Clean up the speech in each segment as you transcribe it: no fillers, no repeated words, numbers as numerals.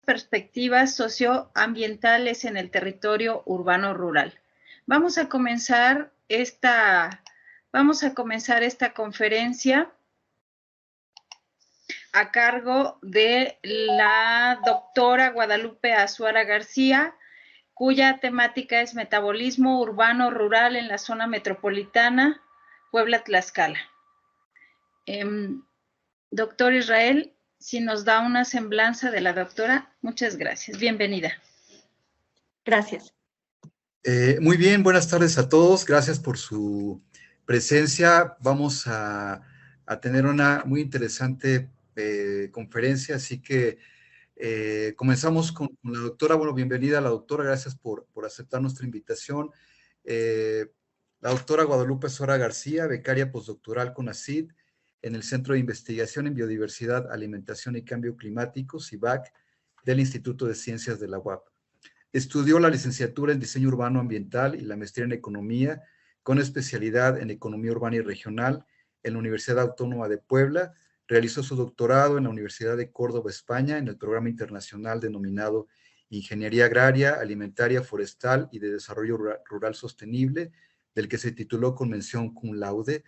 perspectivas socioambientales en el territorio urbano rural. Vamos a comenzar esta conferencia a cargo de la doctora Guadalupe Azuara García, cuya temática es metabolismo urbano rural en la zona metropolitana Puebla-Tlaxcala. Doctor Israel, si nos da una semblanza de la doctora, muchas gracias. Bienvenida. Gracias. Muy bien, buenas tardes a todos. Gracias por su presencia. Vamos a tener una muy interesante conferencia, así que comenzamos con la doctora. Bueno, bienvenida a la doctora. Gracias por aceptar nuestra invitación. La doctora Guadalupe Azuara García, becaria postdoctoral con CONACYT, en el Centro de Investigación en Biodiversidad, Alimentación y Cambio Climático, CIBAC, del Instituto de Ciencias de la UAP. Estudió la licenciatura en Diseño Urbano Ambiental y la maestría en Economía, con especialidad en Economía Urbana y Regional, en la Universidad Autónoma de Puebla. Realizó su doctorado en la Universidad de Córdoba, España, en el programa internacional denominado Ingeniería Agraria, Alimentaria, Forestal y de Desarrollo Rural Sostenible, del que se tituló con mención cum laude.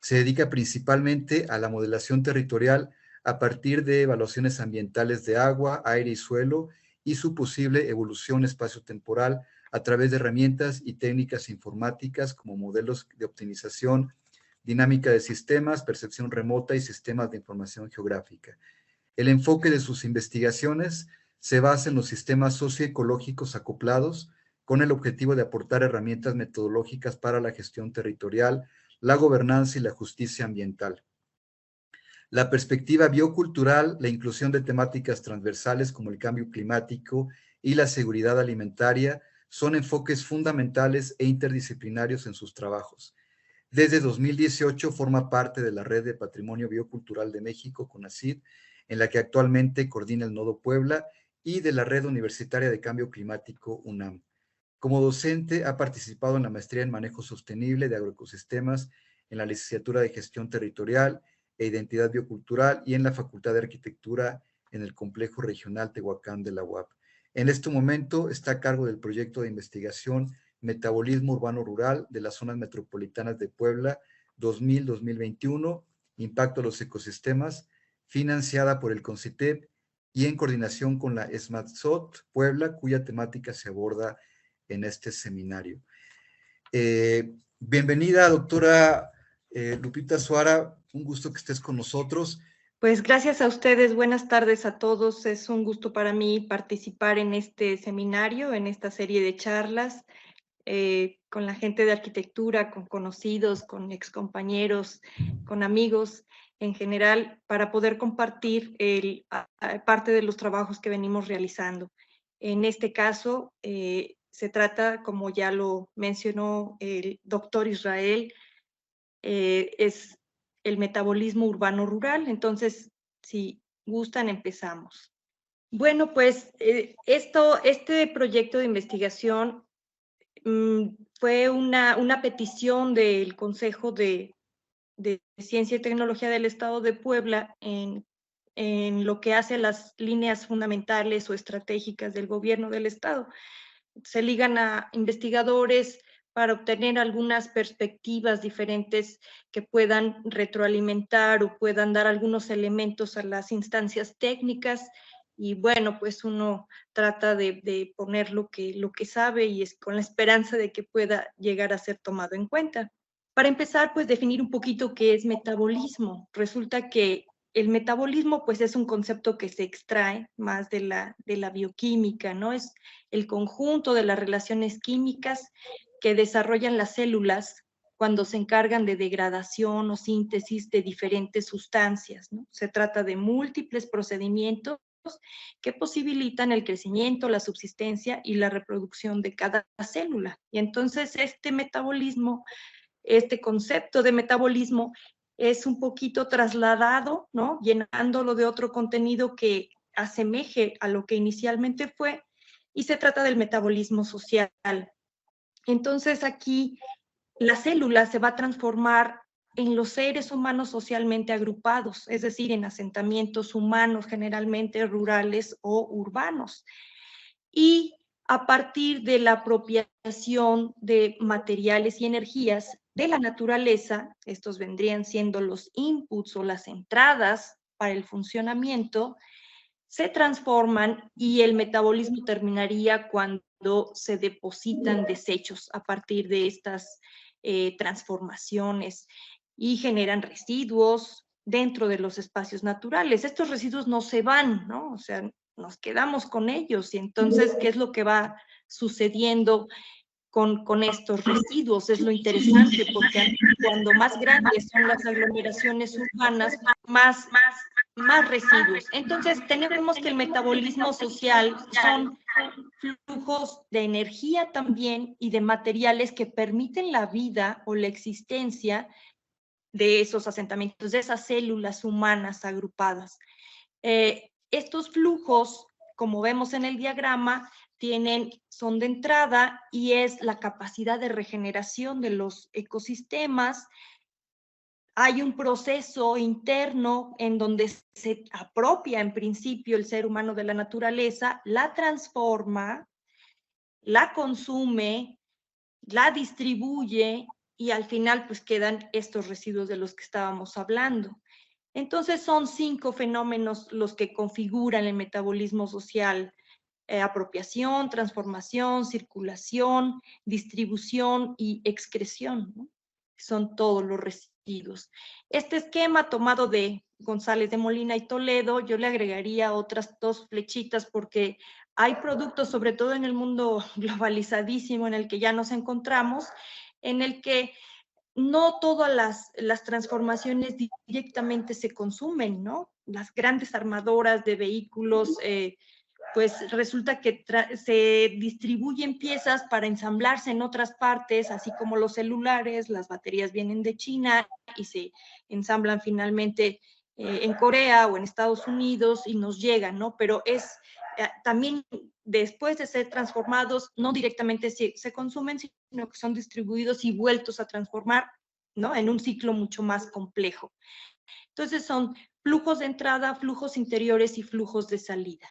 Se dedica principalmente a la modelación territorial a partir de evaluaciones ambientales de agua, aire y suelo y su posible evolución espaciotemporal a través de herramientas y técnicas informáticas como modelos de optimización, dinámica de sistemas, percepción remota y sistemas de información geográfica. El enfoque de sus investigaciones se basa en los sistemas socioecológicos acoplados con el objetivo de aportar herramientas metodológicas para la gestión territorial, la gobernanza y la justicia ambiental. La perspectiva biocultural, la inclusión de temáticas transversales como el cambio climático y la seguridad alimentaria son enfoques fundamentales e interdisciplinarios en sus trabajos. Desde 2018 forma parte de la Red de Patrimonio Biocultural de México, CONACYT, en la que actualmente coordina el Nodo Puebla, y de la Red Universitaria de Cambio Climático, UNAM. Como docente, ha participado en la maestría en Manejo Sostenible de Agroecosistemas, en la licenciatura de Gestión Territorial e Identidad Biocultural y en la Facultad de Arquitectura en el Complejo Regional Tehuacán de la UAP. En este momento está a cargo del proyecto de investigación Metabolismo Urbano Rural de las Zonas Metropolitanas de Puebla 2000-2021, Impacto a los Ecosistemas, financiada por el CONCITEP y en coordinación con la SMATSOT Puebla, cuya temática se aborda en este seminario. Bienvenida, doctora Lupita Azuara, un gusto que estés con nosotros. Pues gracias a ustedes, buenas tardes a todos. Es un gusto para mí participar en este seminario, en esta serie de charlas, con la gente de arquitectura, con conocidos, con excompañeros, con amigos en general, para poder compartir parte de los trabajos que venimos realizando. En este caso, se trata, como ya lo mencionó el doctor Israel, es el metabolismo urbano rural. Entonces, si gustan, empezamos. Bueno, pues este proyecto de investigación fue una petición del Consejo de Ciencia y Tecnología del Estado de Puebla en lo que hace las líneas fundamentales o estratégicas del gobierno del Estado. Se ligan a investigadores para obtener algunas perspectivas diferentes que puedan retroalimentar o puedan dar algunos elementos a las instancias técnicas. Y bueno, pues uno trata de poner lo que sabe y es con la esperanza de que pueda llegar a ser tomado en cuenta. Para empezar, pues definir un poquito qué es metabolismo. Resulta que el metabolismo, pues, es un concepto que se extrae más de la bioquímica, ¿no? Es el conjunto de las relaciones químicas que desarrollan las células cuando se encargan de degradación o síntesis de diferentes sustancias, ¿no? Se trata de múltiples procedimientos que posibilitan el crecimiento, la subsistencia y la reproducción de cada célula. Y entonces este metabolismo, este concepto de metabolismo es un poquito trasladado, ¿no? Llenándolo de otro contenido que asemeje a lo que inicialmente fue, y se trata del metabolismo social. Entonces aquí la célula se va a transformar en los seres humanos socialmente agrupados, es decir, en asentamientos humanos generalmente rurales o urbanos. Y a partir de la apropiación de materiales y energías de la naturaleza, estos vendrían siendo los inputs o las entradas para el funcionamiento, se transforman y el metabolismo terminaría cuando se depositan desechos a partir de estas transformaciones y generan residuos dentro de los espacios naturales. Estos residuos no se van, ¿no? O sea, nos quedamos con ellos y entonces, ¿qué es lo que va sucediendo con estos residuos? Es lo interesante porque cuando más grandes son las aglomeraciones urbanas, más residuos. Entonces, tenemos que el metabolismo social son flujos de energía también y de materiales que permiten la vida o la existencia de esos asentamientos, de esas células humanas agrupadas. Estos flujos, como vemos en el diagrama, son de entrada y es la capacidad de regeneración de los ecosistemas. Hay un proceso interno en donde se apropia en principio el ser humano de la naturaleza, la transforma, la consume, la distribuye y al final pues quedan estos residuos de los que estábamos hablando. Entonces son 5 fenómenos los que configuran el metabolismo social: apropiación, transformación, circulación, distribución y excreción, ¿no? Son todos los residuos. Este esquema tomado de González de Molina y Toledo, yo le agregaría otras 2 flechitas porque hay productos, sobre todo en el mundo globalizadísimo en el que ya nos encontramos, en el que no todas las transformaciones directamente se consumen, ¿no? Las grandes armadoras de vehículos, pues resulta que se distribuyen piezas para ensamblarse en otras partes, así como los celulares, las baterías vienen de China y se ensamblan finalmente en Corea o en Estados Unidos y nos llegan, ¿no? Pero también después de ser transformados, no directamente se consumen, sino que son distribuidos y vueltos a transformar, ¿no? En un ciclo mucho más complejo. Entonces son flujos de entrada, flujos interiores y flujos de salida.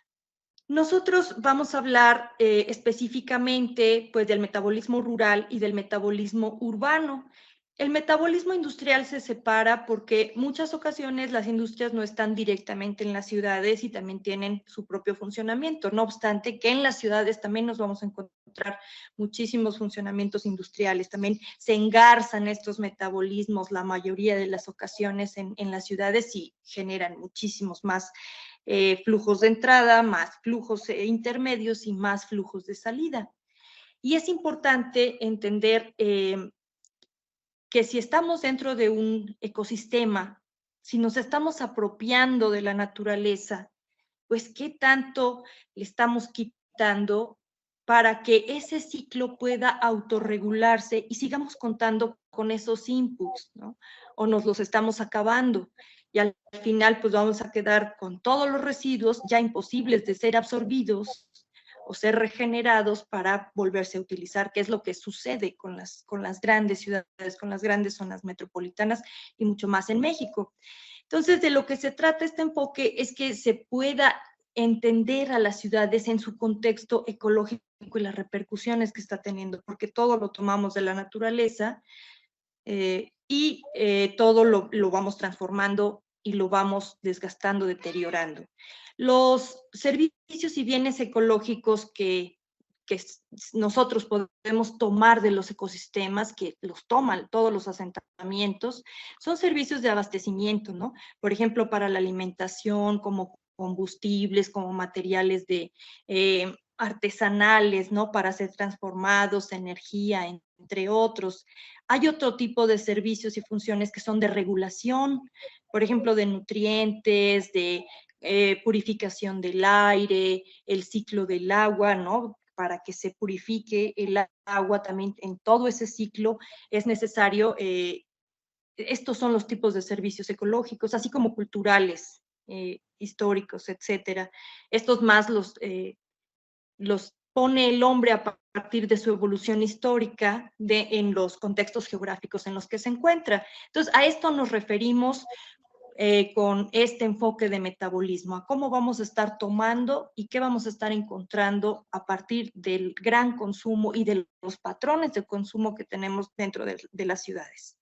Nosotros vamos a hablar específicamente pues, del metabolismo rural y del metabolismo urbano. El metabolismo industrial se separa porque muchas ocasiones las industrias no están directamente en las ciudades y también tienen su propio funcionamiento. No obstante que en las ciudades también nos vamos a encontrar muchísimos funcionamientos industriales. También se engarzan estos metabolismos la mayoría de las ocasiones en las ciudades y generan muchísimos más flujos de entrada, más flujos intermedios y más flujos de salida. Y es importante entender que si estamos dentro de un ecosistema, si nos estamos apropiando de la naturaleza, pues qué tanto le estamos quitando para que ese ciclo pueda autorregularse y sigamos contando con esos inputs, ¿no? O nos los estamos acabando. Y al final, pues vamos a quedar con todos los residuos ya imposibles de ser absorbidos o ser regenerados para volverse a utilizar, que es lo que sucede con las grandes ciudades, con las grandes zonas metropolitanas y mucho más en México. Entonces, de lo que se trata este enfoque es que se pueda entender a las ciudades en su contexto ecológico y las repercusiones que está teniendo, porque todo lo tomamos de la naturaleza y todo lo vamos transformando y lo vamos desgastando, deteriorando. Los servicios y bienes ecológicos que nosotros podemos tomar de los ecosistemas, que los toman todos los asentamientos, son servicios de abastecimiento, ¿no? Por ejemplo, para la alimentación, como combustibles, como materiales artesanales, ¿no? Para ser transformados, energía, entre otros. Hay otro tipo de servicios y funciones que son de regulación, por ejemplo, de nutrientes, de purificación del aire, el ciclo del agua, ¿no? Para que se purifique el agua también en todo ese ciclo es necesario, estos son los tipos de servicios ecológicos, así como culturales, históricos, etcétera. Estos más los pone el hombre a partir de su evolución histórica en los contextos geográficos en los que se encuentra. Entonces, a esto nos referimos con este enfoque de metabolismo, a cómo vamos a estar tomando y qué vamos a estar encontrando a partir del gran consumo y de los patrones de consumo que tenemos dentro de las ciudades.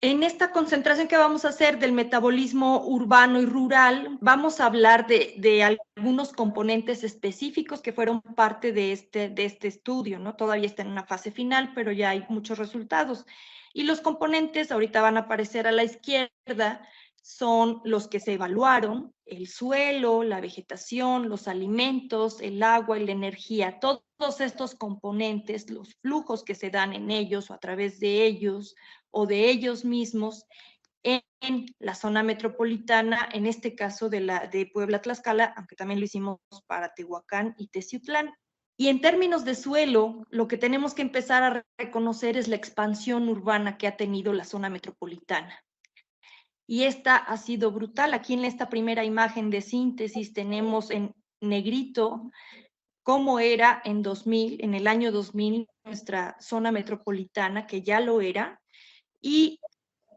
En esta concentración que vamos a hacer del metabolismo urbano y rural, vamos a hablar de algunos componentes específicos que fueron parte de este estudio, ¿no? Todavía está en una fase final, pero ya hay muchos resultados. Y los componentes, ahorita van a aparecer a la izquierda, son los que se evaluaron: el suelo, la vegetación, los alimentos, el agua y la energía. Todos estos componentes, los flujos que se dan en ellos o a través de ellos, o de ellos mismos en la zona metropolitana, en este caso de Puebla-Tlaxcala, aunque también lo hicimos para Tehuacán y Teciutlán. Y en términos de suelo, lo que tenemos que empezar a reconocer es la expansión urbana que ha tenido la zona metropolitana. Y esta ha sido brutal. Aquí en esta primera imagen de síntesis tenemos en negrito cómo era en el año 2000, nuestra zona metropolitana, que ya lo era, y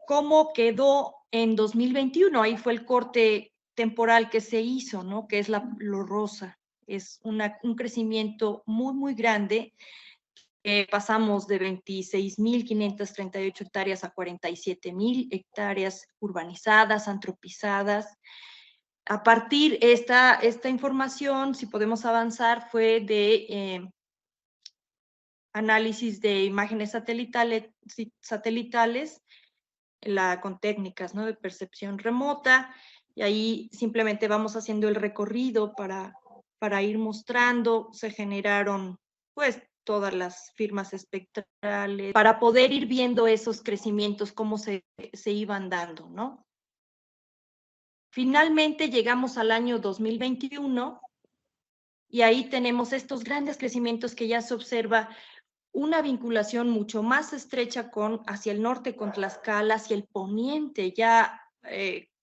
cómo quedó en 2021. Ahí fue el corte temporal que se hizo, ¿no? Que es lo rosa. Es un crecimiento muy, muy grande. Pasamos de 26.538 hectáreas a 47.000 hectáreas urbanizadas, antropizadas. A partir de esta información, si podemos avanzar, fue de análisis de imágenes satelitales, con técnicas, ¿no?, de percepción remota, y ahí simplemente vamos haciendo el recorrido para ir mostrando. Se generaron pues todas las firmas espectrales para poder ir viendo esos crecimientos, cómo se iban dando, ¿no? Finalmente llegamos al año 2021 y ahí tenemos estos grandes crecimientos que ya se observa una vinculación mucho más estrecha hacia el norte con Tlaxcala, hacia el poniente, ya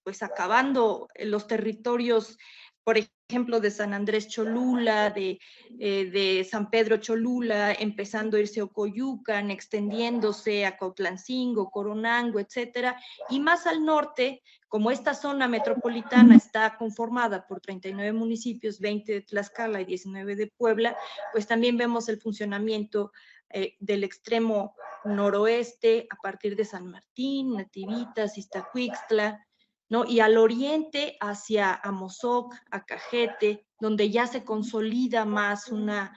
pues acabando los territorios, por ejemplo, de San Andrés Cholula, de San Pedro Cholula, empezando a irse a Ocoyucan, extendiéndose a Cautlancingo, Coronango, etcétera, y más al norte, como esta zona metropolitana está conformada por 39 municipios, 20 de Tlaxcala y 19 de Puebla, pues también vemos el funcionamiento del extremo noroeste a partir de San Martín, Nativitas, Iztacuixtla, ¿no? Y al oriente hacia Amozoc, Acajete, donde ya se consolida más una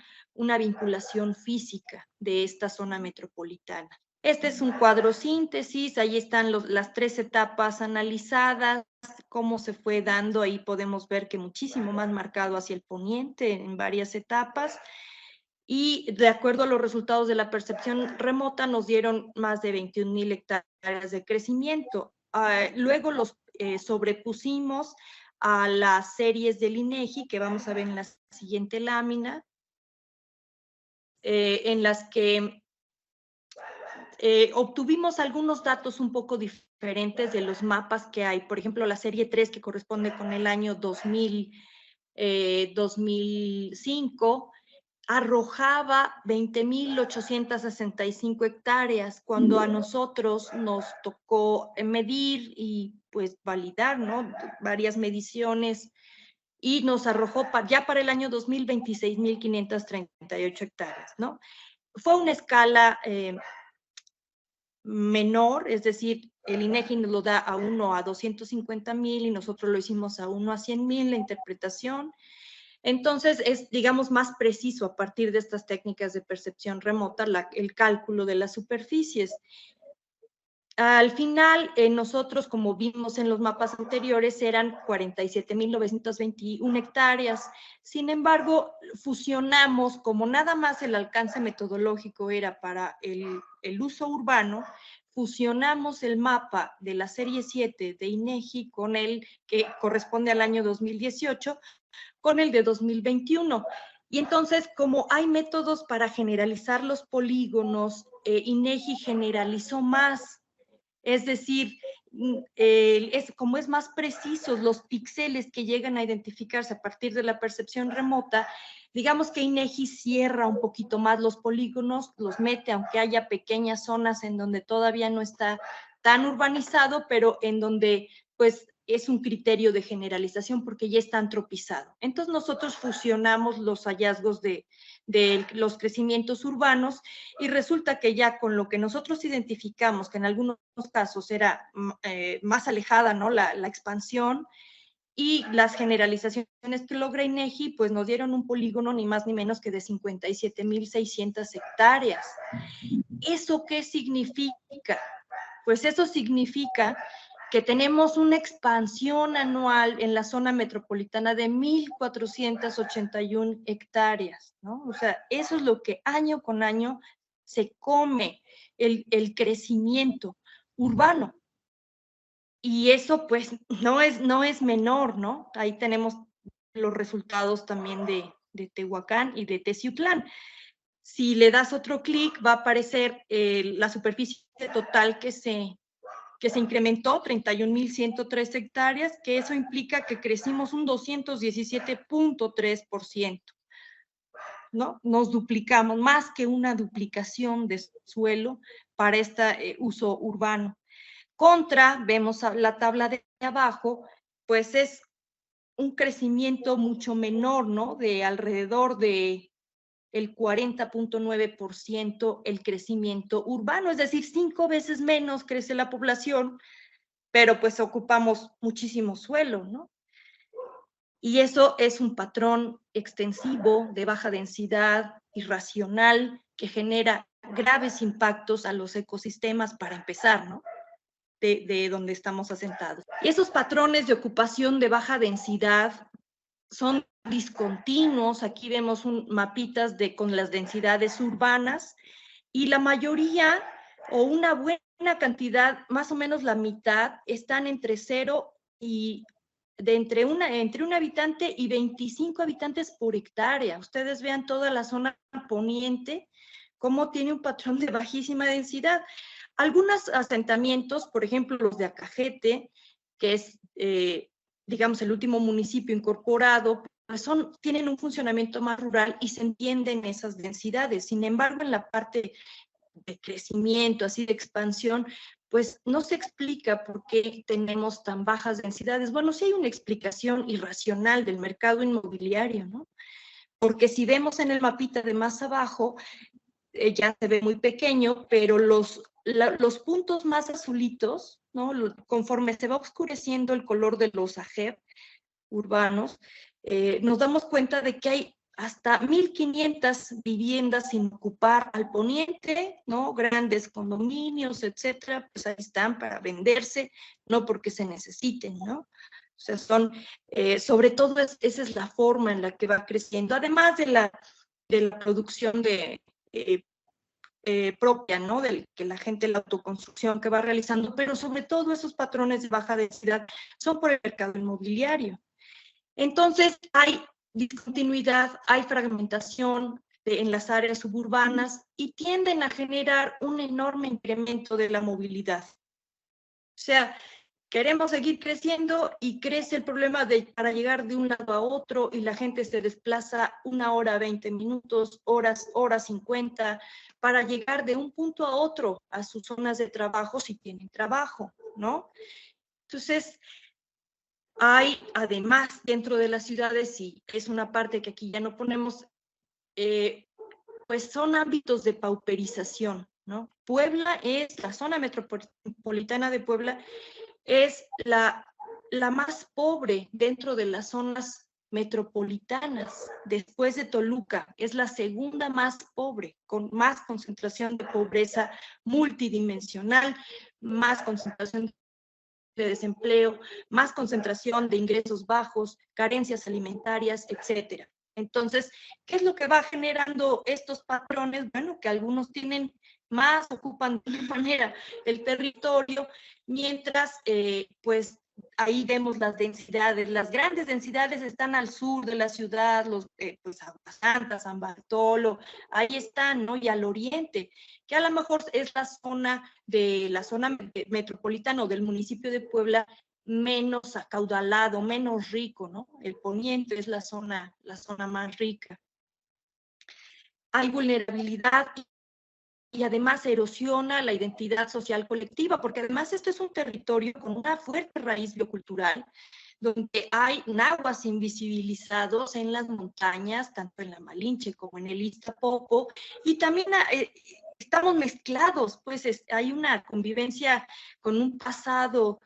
vinculación física de esta zona metropolitana. Este es un cuadro síntesis, ahí están las 3 etapas analizadas, cómo se fue dando. Ahí podemos ver que muchísimo más marcado hacia el poniente en varias etapas, y de acuerdo a los resultados de la percepción remota nos dieron más de 21.000 hectáreas de crecimiento. Luego los sobrepusimos a las series del INEGI, que vamos a ver en la siguiente lámina, en las que obtuvimos algunos datos un poco diferentes de los mapas que hay. Por ejemplo, la serie 3, que corresponde con el año 2005, arrojaba 20.865 hectáreas, cuando a nosotros nos tocó medir y pues validar, ¿no?, varias mediciones, y nos arrojó ya para el año 2000 26.538 hectáreas, ¿no? Fue una escala menor, es decir, el INEGI nos lo da a 1 a 250.000 y nosotros lo hicimos a 1 a 100.000 la interpretación. Entonces es, digamos, más preciso a partir de estas técnicas de percepción remota el cálculo de las superficies. Al final, nosotros, como vimos en los mapas anteriores, eran 47.921 hectáreas. Sin embargo, fusionamos, como nada más el alcance metodológico era para el uso urbano, fusionamos el mapa de la serie 7 de INEGI con el que corresponde al año 2018, con el de 2021. Y entonces, como hay métodos para generalizar los polígonos, INEGI generalizó más. Es decir, como es más precisos los píxeles que llegan a identificarse a partir de la percepción remota, digamos que INEGI cierra un poquito más los polígonos, los mete, aunque haya pequeñas zonas en donde todavía no está tan urbanizado, pero en donde pues es un criterio de generalización porque ya está antropizado. Entonces nosotros fusionamos los hallazgos de los crecimientos urbanos y resulta que ya con lo que nosotros identificamos, que en algunos casos era más alejada, ¿no? La expansión, y las generalizaciones que logra INEGI, pues nos dieron un polígono ni más ni menos que de 57,600 hectáreas. ¿Eso qué significa? Pues eso significa que tenemos una expansión anual en la zona metropolitana de 1,481 hectáreas, ¿no? O sea, eso es lo que año con año se come el crecimiento urbano. Y eso pues no es menor, ¿no? Ahí tenemos los resultados también de Tehuacán y de Teciutlán. Si le das otro clic, va a aparecer la superficie total que se incrementó, 31,103 hectáreas, que eso implica que crecimos un 217.3%, ¿no? Nos duplicamos, más que una duplicación de suelo para este uso urbano. Vemos la tabla de abajo, pues es un crecimiento mucho menor, ¿no? De alrededor de el 40.9% el crecimiento urbano, es decir, 5 veces menos crece la población, pero pues ocupamos muchísimo suelo, ¿no? Y eso es un patrón extensivo de baja densidad, irracional, que genera graves impactos a los ecosistemas para empezar, ¿no? De donde estamos asentados. Y esos patrones de ocupación de baja densidad son discontinuos. Aquí vemos mapitas con las densidades urbanas y la mayoría o una buena cantidad, más o menos la mitad, están entre 0 y entre un habitante y 25 habitantes por hectárea. Ustedes vean toda la zona poniente, cómo tiene un patrón de bajísima densidad. Algunos asentamientos, por ejemplo, los de Acajete, que es, digamos, el último municipio incorporado, pues tienen un funcionamiento más rural y se entienden esas densidades. Sin embargo, en la parte de crecimiento, así de expansión, pues no se explica por qué tenemos tan bajas densidades. Bueno, sí hay una explicación irracional del mercado inmobiliario, ¿no? Porque si vemos en el mapita de más abajo, ya se ve muy pequeño, pero los puntos más azulitos, ¿no? Conforme se va oscureciendo el color de los AGEP urbanos, nos damos cuenta de que hay hasta 1,500 viviendas sin ocupar al poniente, ¿no? Grandes condominios, etcétera, pues ahí están para venderse, no porque se necesiten, ¿no? O sea, sobre todo esa es la forma en la que va creciendo, además de la producción propia, ¿no? Que la gente, la autoconstrucción que va realizando, pero sobre todo esos patrones de baja densidad son por el mercado inmobiliario. Entonces, hay discontinuidad, hay fragmentación en las áreas suburbanas y tienden a generar un enorme incremento de la movilidad. O sea, queremos seguir creciendo y crece el problema para llegar de un lado a otro y la gente se desplaza 1 hora 20 minutos, hora 50, para llegar de un punto a otro a sus zonas de trabajo si tienen trabajo, ¿no? Entonces, hay además dentro de las ciudades, y es una parte que aquí ya no ponemos, pues son ámbitos de pauperización, ¿no? La zona metropolitana de Puebla es la más pobre dentro de las zonas metropolitanas, después de Toluca, es la segunda más pobre, con más concentración de pobreza multidimensional, más concentración de desempleo, más concentración de ingresos bajos, carencias alimentarias, etcétera. Entonces, ¿qué es lo que va generando estos patrones? Bueno, que algunos tienen más, ocupan de una manera el territorio, mientras pues ahí vemos las densidades. Las grandes densidades están al sur de la ciudad, pues Agua Santa, San Bartolo, ahí están, ¿no? Y al oriente, que a lo mejor es la zona metropolitana o del municipio de Puebla menos acaudalado, menos rico, ¿no? El poniente es la zona más rica. Hay vulnerabilidad y además erosiona la identidad social colectiva, porque además esto es un territorio con una fuerte raíz biocultural, donde hay nahuas invisibilizados en las montañas, tanto en la Malinche como en el Iztapopo, y también estamos mezclados, pues hay una convivencia con un pasado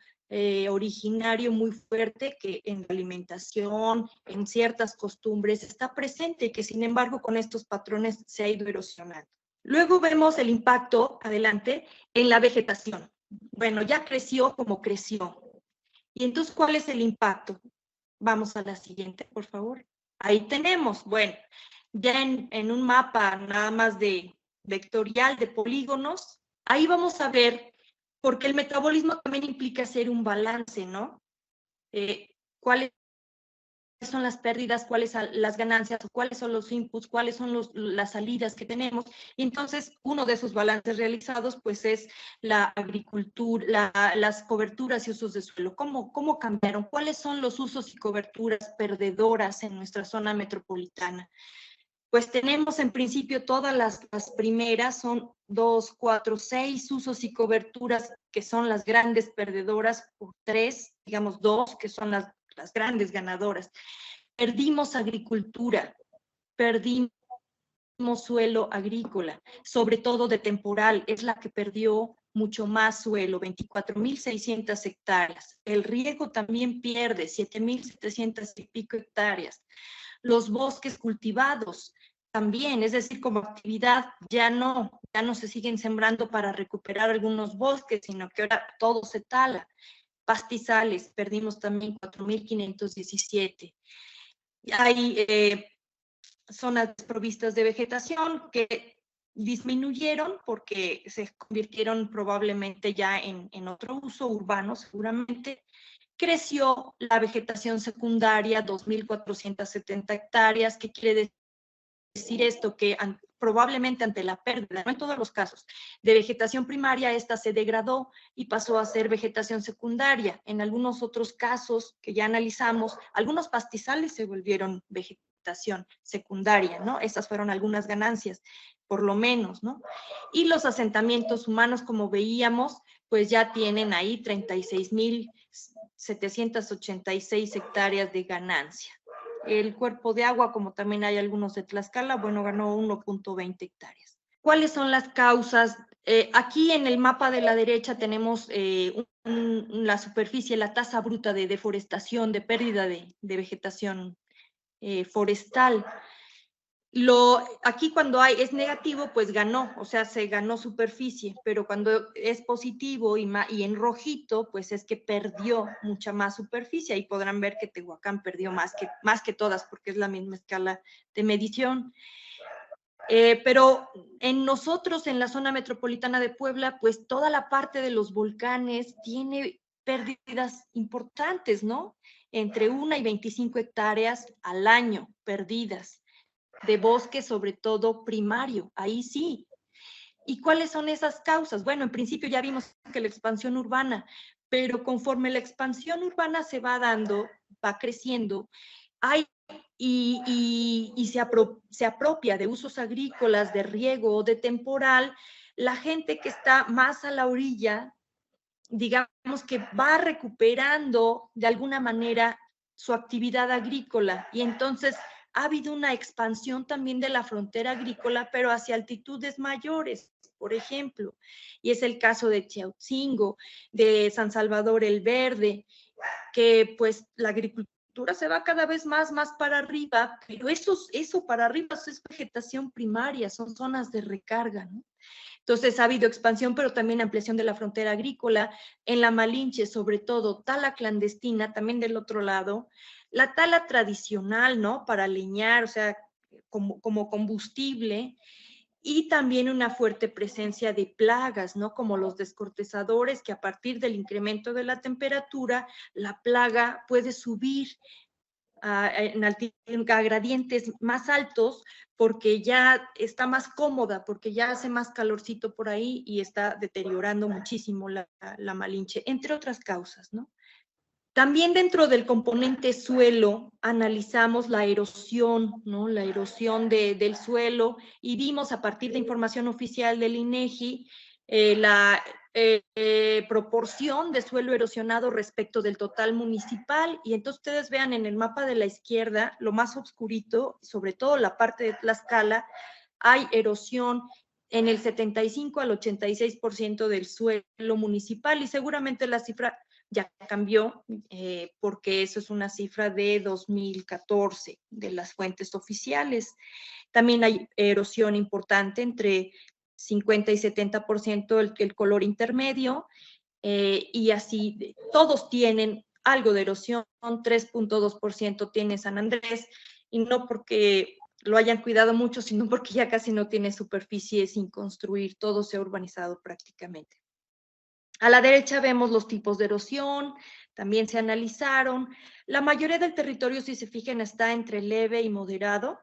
originario muy fuerte que en la alimentación, en ciertas costumbres está presente, que sin embargo con estos patrones se ha ido erosionando. Luego vemos el impacto, adelante, en la vegetación. Bueno, ya creció como creció. Y entonces, ¿cuál es el impacto? Vamos a la siguiente, por favor. Ahí tenemos, bueno, ya en un mapa nada más de vectorial de polígonos, ahí vamos a ver, porque el metabolismo también implica hacer un balance, ¿no? ¿Cuáles son las pérdidas, cuáles son las ganancias, cuáles son los inputs, cuáles son las salidas que tenemos? Y entonces, uno de esos balances realizados, pues es la agricultura, las coberturas y usos de suelo. ¿Cómo cambiaron? ¿Cuáles son los usos y coberturas perdedoras en nuestra zona metropolitana? Pues tenemos en principio todas las primeras, son 2, 4, 6 usos y coberturas que son las grandes perdedoras, por 3, digamos 2, que son las grandes ganadoras. Perdimos agricultura, perdimos suelo agrícola, sobre todo de temporal, es la que perdió mucho más suelo, 24.600 hectáreas. El riego también pierde 7.700 y pico hectáreas. Los bosques cultivados también, es decir, como actividad ya no se siguen sembrando para recuperar algunos bosques, sino que ahora todo se tala. Pastizales, perdimos también 4.517. Hay zonas desprovistas de vegetación que disminuyeron porque se convirtieron probablemente ya en otro uso urbano, seguramente. Creció la vegetación secundaria, 2.470 hectáreas. ¿Qué quiere decir esto? Que probablemente ante la pérdida, no en todos los casos, de vegetación primaria, esta se degradó y pasó a ser vegetación secundaria. En algunos otros casos que ya analizamos, algunos pastizales se volvieron vegetación secundaria, ¿no? Esas fueron algunas ganancias, por lo menos, ¿no? Y los asentamientos humanos, como veíamos, pues ya tienen ahí 36.786 hectáreas de ganancia. El cuerpo de agua, como también hay algunos de Tlaxcala, bueno, ganó 1.20 hectáreas. ¿Cuáles son las causas? Aquí en el mapa de la derecha tenemos la superficie, la tasa bruta de deforestación, de pérdida de vegetación forestal. Aquí cuando es negativo, pues ganó, o sea, se ganó superficie, pero cuando es positivo y en rojito, pues es que perdió mucha más superficie. Ahí podrán ver que Tehuacán perdió más que todas, porque es la misma escala de medición. Pero en nosotros, en la zona metropolitana de Puebla, pues toda la parte de los volcanes tiene pérdidas importantes, ¿no? Entre 1 y 25 hectáreas al año perdidas. De bosque, sobre todo primario, ahí sí. ¿Y cuáles son esas causas? Bueno, en principio ya vimos que la expansión urbana, pero conforme la expansión urbana se va dando, va creciendo, se apropia de usos agrícolas, de riego o de temporal, la gente que está más a la orilla, digamos que va recuperando de alguna manera su actividad agrícola, y entonces ha habido una expansión también de la frontera agrícola, pero hacia altitudes mayores, por ejemplo, y es el caso de Chiautzingo, de San Salvador el Verde, que pues la agricultura se va cada vez más para arriba, pero eso para arriba es vegetación primaria, son zonas de recarga, ¿no? Entonces ha habido expansión, pero también ampliación de la frontera agrícola. En la Malinche, sobre todo, tala clandestina, también del otro lado. La tala tradicional, ¿no? Para leñar, o sea, como combustible. y también una fuerte presencia de plagas, ¿no? Como los descortezadores, que a partir del incremento de la temperatura, la plaga puede subir en gradientes más altos porque ya está más cómoda, porque ya hace más calorcito por ahí y está deteriorando muchísimo la Malinche, entre otras causas, ¿no? También dentro del componente suelo analizamos la erosión, ¿no? La erosión del suelo, y vimos a partir de información oficial del INEGI la proporción de suelo erosionado respecto del total municipal. Y entonces ustedes vean en el mapa de la izquierda, lo más oscurito, sobre todo la parte de Tlaxcala, hay erosión en el 75 al 86% del suelo municipal, y seguramente la cifra ya cambió, porque eso es una cifra de 2014 de las fuentes oficiales. También hay erosión importante entre 50 y 70% el color intermedio, y así todos tienen algo de erosión. 3.2% tiene San Andrés, y no porque lo hayan cuidado mucho, sino porque ya casi no tiene superficie sin construir, todo se ha urbanizado prácticamente. A la derecha vemos los tipos de erosión, también se analizaron. La mayoría del territorio, si se fijan, está entre leve y moderado,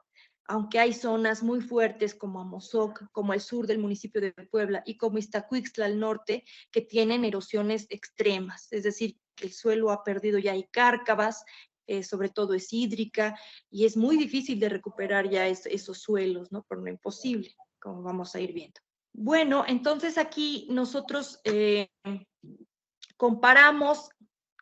aunque hay zonas muy fuertes como Amozoc, como el sur del municipio de Puebla, y como Iztacuixtla al norte, que tienen erosiones extremas, es decir, que el suelo ha perdido, ya hay cárcavas, sobre todo es hídrica, y es muy difícil de recuperar ya esos suelos, ¿no? Pero no imposible, como vamos a ir viendo. Bueno, entonces aquí nosotros comparamos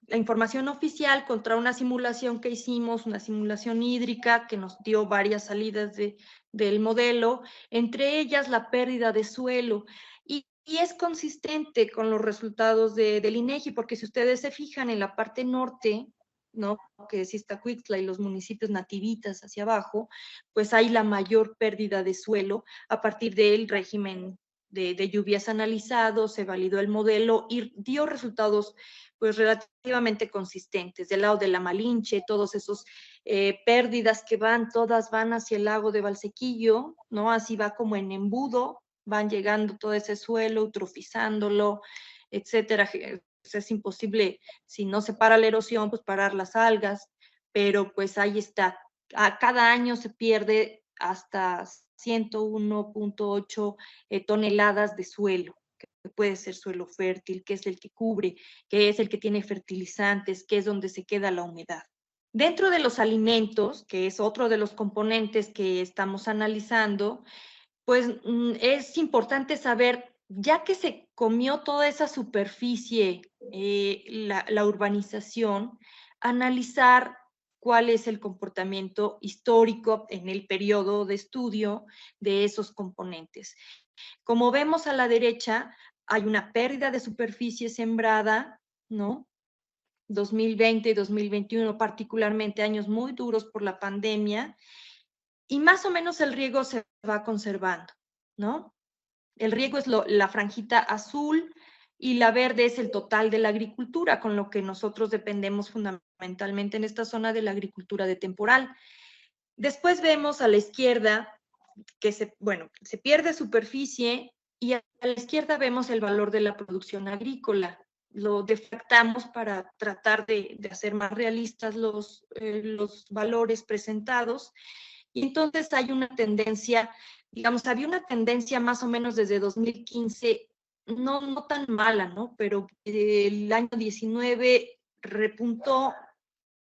la información oficial contra una simulación que hicimos, una simulación hídrica que nos dio varias salidas del modelo, entre ellas la pérdida de suelo. Y es consistente con los resultados del INEGI, porque si ustedes se fijan en la parte norte, ¿no? Que es Iztacuixtla y los municipios nativitas hacia abajo, pues hay la mayor pérdida de suelo a partir del régimen de lluvias analizado, se validó el modelo y dio resultados pues relativamente consistentes. Del lado de la Malinche, todos esos pérdidas que todas van hacia el lago de Valsequillo, ¿no? Así va como en embudo, van llegando todo ese suelo, eutrofizándolo, etcétera. Es imposible, si no se para la erosión, pues parar las algas, pero pues ahí está. Cada año se pierde hasta 101.8 toneladas de suelo, que puede ser suelo fértil, que es el que cubre, que es el que tiene fertilizantes, que es donde se queda la humedad. Dentro de los alimentos, que es otro de los componentes que estamos analizando, pues es importante saber, ya que se comió toda esa superficie, la urbanización, analizar cuál es el comportamiento histórico en el periodo de estudio de esos componentes. Como vemos a la derecha, hay una pérdida de superficie sembrada, ¿no? 2020 y 2021, particularmente años muy duros por la pandemia, y más o menos el riego se va conservando, ¿no? El riego es la franjita azul, y la verde es el total de la agricultura, con lo que nosotros dependemos fundamentalmente en esta zona de la agricultura de temporal. Después vemos a la izquierda que se pierde superficie, y a la izquierda vemos el valor de la producción agrícola. Lo defractamos para tratar de hacer más realistas los valores presentados. Y entonces hay una tendencia, digamos, había una tendencia más o menos desde 2015, no tan mala, ¿no? Pero el año 19 repuntó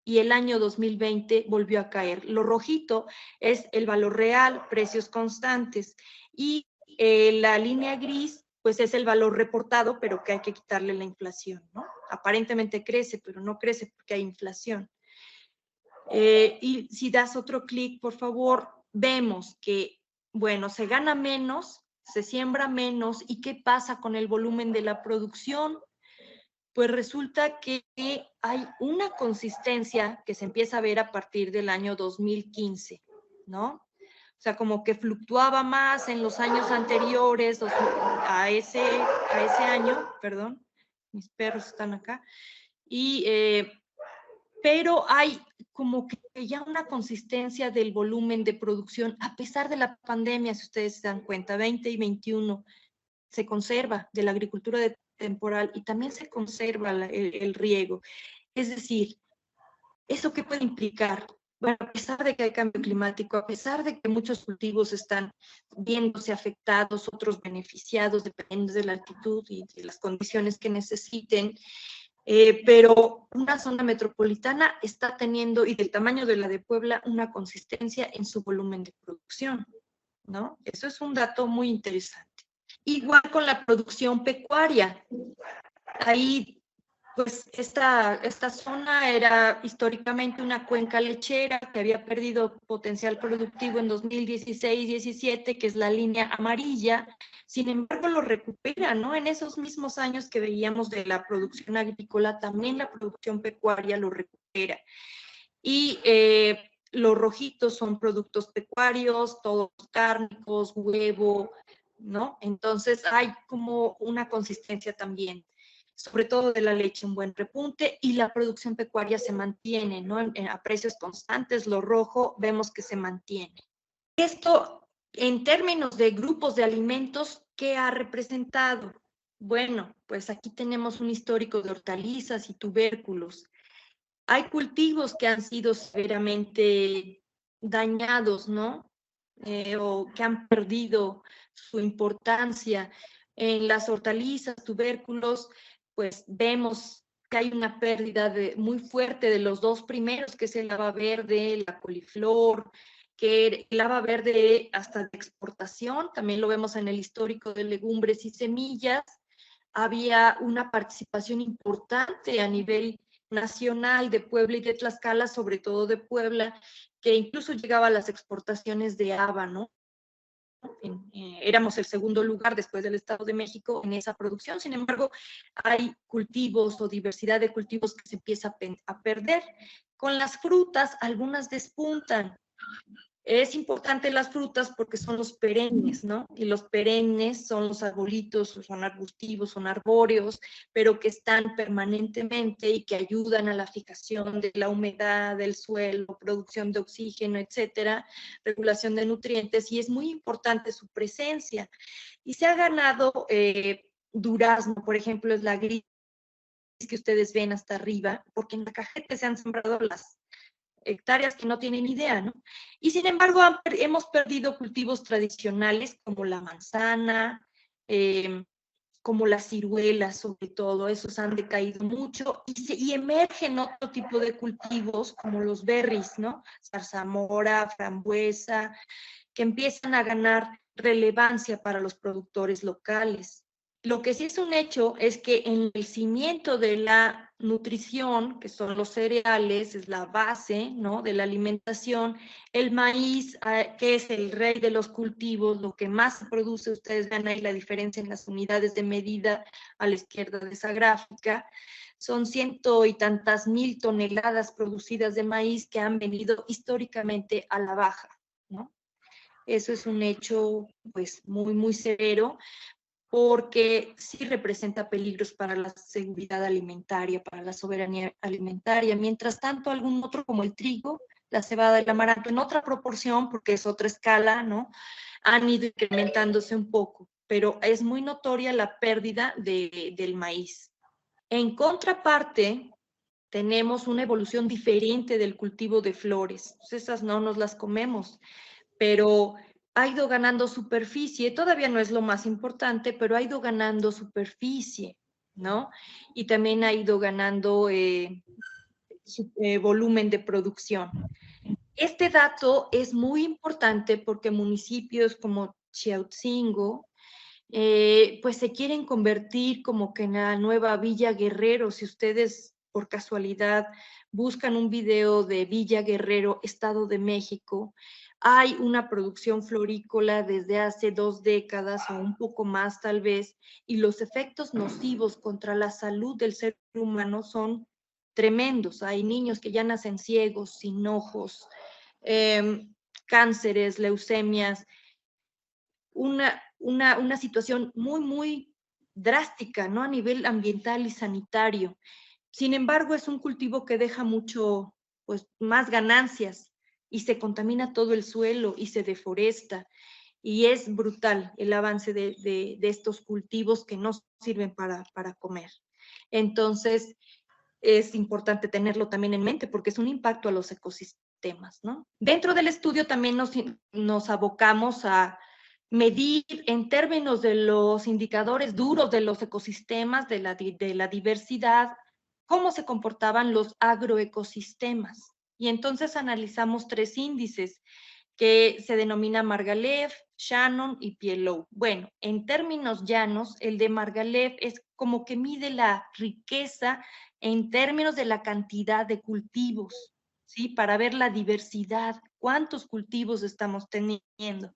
y el año 2020 volvió a caer. Lo rojito es el valor real, precios constantes, y la línea gris, pues es el valor reportado, pero que hay que quitarle la inflación, ¿no? Aparentemente crece, pero no crece porque hay inflación. Y si das otro clic, por favor, vemos que, bueno, se gana menos, se siembra menos, ¿y qué pasa con el volumen de la producción? Pues resulta que hay una consistencia que se empieza a ver a partir del año 2015, ¿no? O sea, como que fluctuaba más en los años anteriores a ese año, perdón, mis perros están acá, y pero hay como que ya una consistencia del volumen de producción, a pesar de la pandemia, si ustedes se dan cuenta, 20 y 21 se conserva de la agricultura temporal y también se conserva el riego. Es decir, ¿eso qué puede implicar? Bueno, a pesar de que hay cambio climático, a pesar de que muchos cultivos están viéndose afectados, otros beneficiados, dependiendo de la altitud y de las condiciones que necesiten, pero una zona metropolitana está teniendo, y del tamaño de la de Puebla, una consistencia en su volumen de producción, ¿no? Eso es un dato muy interesante. Igual con la producción pecuaria. Ahí, pues, esta zona era históricamente una cuenca lechera que había perdido potencial productivo en 2016-17, que es la línea amarilla. Sin embargo, lo recupera, ¿no? En esos mismos años que veíamos de la producción agrícola, también la producción pecuaria lo recupera. Y los rojitos son productos pecuarios, todos cárnicos, huevo, ¿no? Entonces hay como una consistencia también, sobre todo de la leche, un buen repunte, y la producción pecuaria se mantiene, ¿no? A precios constantes, lo rojo vemos que se mantiene. Esto, en términos de grupos de alimentos, ¿qué ha representado? Bueno, pues aquí tenemos un histórico de hortalizas y tubérculos. Hay cultivos que han sido severamente dañados, ¿no? O que han perdido su importancia. En las hortalizas, tubérculos, pues vemos que hay una pérdida muy fuerte de los dos primeros, que es el haba verde, la coliflor, que el haba verde hasta de exportación, también lo vemos en el histórico de legumbres y semillas. Había una participación importante a nivel nacional de Puebla y de Tlaxcala, sobre todo de Puebla, que incluso llegaba a las exportaciones de haba, ¿no? Éramos el segundo lugar después del Estado de México en esa producción. Sin embargo, hay cultivos o diversidad de cultivos que se empieza a perder. Con las frutas, algunas despuntan. Es importante las frutas porque son los perennes, ¿no? Y los perennes son los arbolitos, son arbustivos, son arbóreos, pero que están permanentemente y que ayudan a la fijación de la humedad del suelo, producción de oxígeno, etcétera, regulación de nutrientes, y es muy importante su presencia. Y se ha ganado durazno, por ejemplo, es la gris que ustedes ven hasta arriba, porque en la cajeta se han sembrado las hectáreas que no tienen idea, ¿no? Y sin embargo, hemos perdido cultivos tradicionales como la manzana, como las ciruelas, sobre todo, esos han decaído mucho, y emergen otro tipo de cultivos como los berries, ¿no? Zarzamora, frambuesa, que empiezan a ganar relevancia para los productores locales. Lo que sí es un hecho es que en el cimiento de la nutrición, que son los cereales, es la base, ¿no?, de la alimentación, el maíz, que es el rey de los cultivos, lo que más se produce, ustedes ven ahí la diferencia en las unidades de medida a la izquierda de esa gráfica, son 100 y tantas mil toneladas producidas de maíz que han venido históricamente a la baja, ¿no? Eso es un hecho, pues, muy, muy severo, porque sí representa peligros para la seguridad alimentaria, para la soberanía alimentaria. Mientras tanto, algún otro como el trigo, la cebada, el amaranto, en otra proporción, porque es otra escala, ¿no?, han ido incrementándose un poco, pero es muy notoria la pérdida del maíz. En contraparte, tenemos una evolución diferente del cultivo de flores. Pues esas no nos las comemos, pero ha ido ganando superficie, todavía no es lo más importante, pero ha ido ganando superficie, ¿no? Y también ha ido ganando volumen de producción. Este dato es muy importante porque municipios como Chiautzingo, pues se quieren convertir como que en la nueva Villa Guerrero. Si ustedes por casualidad buscan un video de Villa Guerrero, Estado de México, hay una producción florícola desde hace 2 décadas o un poco más tal vez, y los efectos nocivos contra la salud del ser humano son tremendos. Hay niños que ya nacen ciegos, sin ojos, cánceres, leucemias, una situación muy, muy drástica, ¿no?, a nivel ambiental y sanitario, Sin embargo, es un cultivo que deja mucho, pues, más ganancias y se contamina todo el suelo y se deforesta. Y es brutal el avance de estos cultivos que no sirven para comer. Entonces, es importante tenerlo también en mente porque es un impacto a los ecosistemas, ¿no? Dentro del estudio también nos abocamos a medir en términos de los indicadores duros de los ecosistemas, de la diversidad, cómo se comportaban los agroecosistemas. Y entonces analizamos 3 índices que se denomina Margalef, Shannon y Pielow. Bueno, en términos llanos, el de Margalef es como que mide la riqueza en términos de la cantidad de cultivos, ¿sí? Para ver la diversidad, cuántos cultivos estamos teniendo.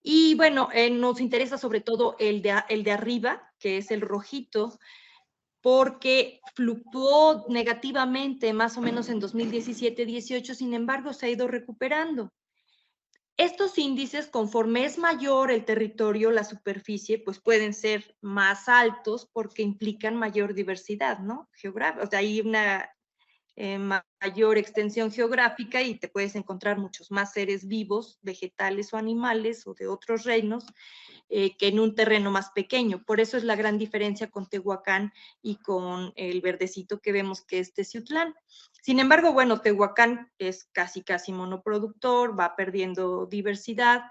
Y bueno, nos interesa sobre todo el de arriba, que es el rojito, porque fluctuó negativamente más o menos en 2017-18, sin embargo se ha ido recuperando. Estos índices, conforme es mayor el territorio, la superficie, pues pueden ser más altos porque implican mayor diversidad, ¿no? Geográfica, o sea, hay una mayor extensión geográfica y te puedes encontrar muchos más seres vivos, vegetales o animales o de otros reinos que en un terreno más pequeño. Por eso es la gran diferencia con Tehuacán y con el verdecito que vemos que es Teciutlán. Sin embargo, bueno, Tehuacán es casi monoproductor, va perdiendo diversidad,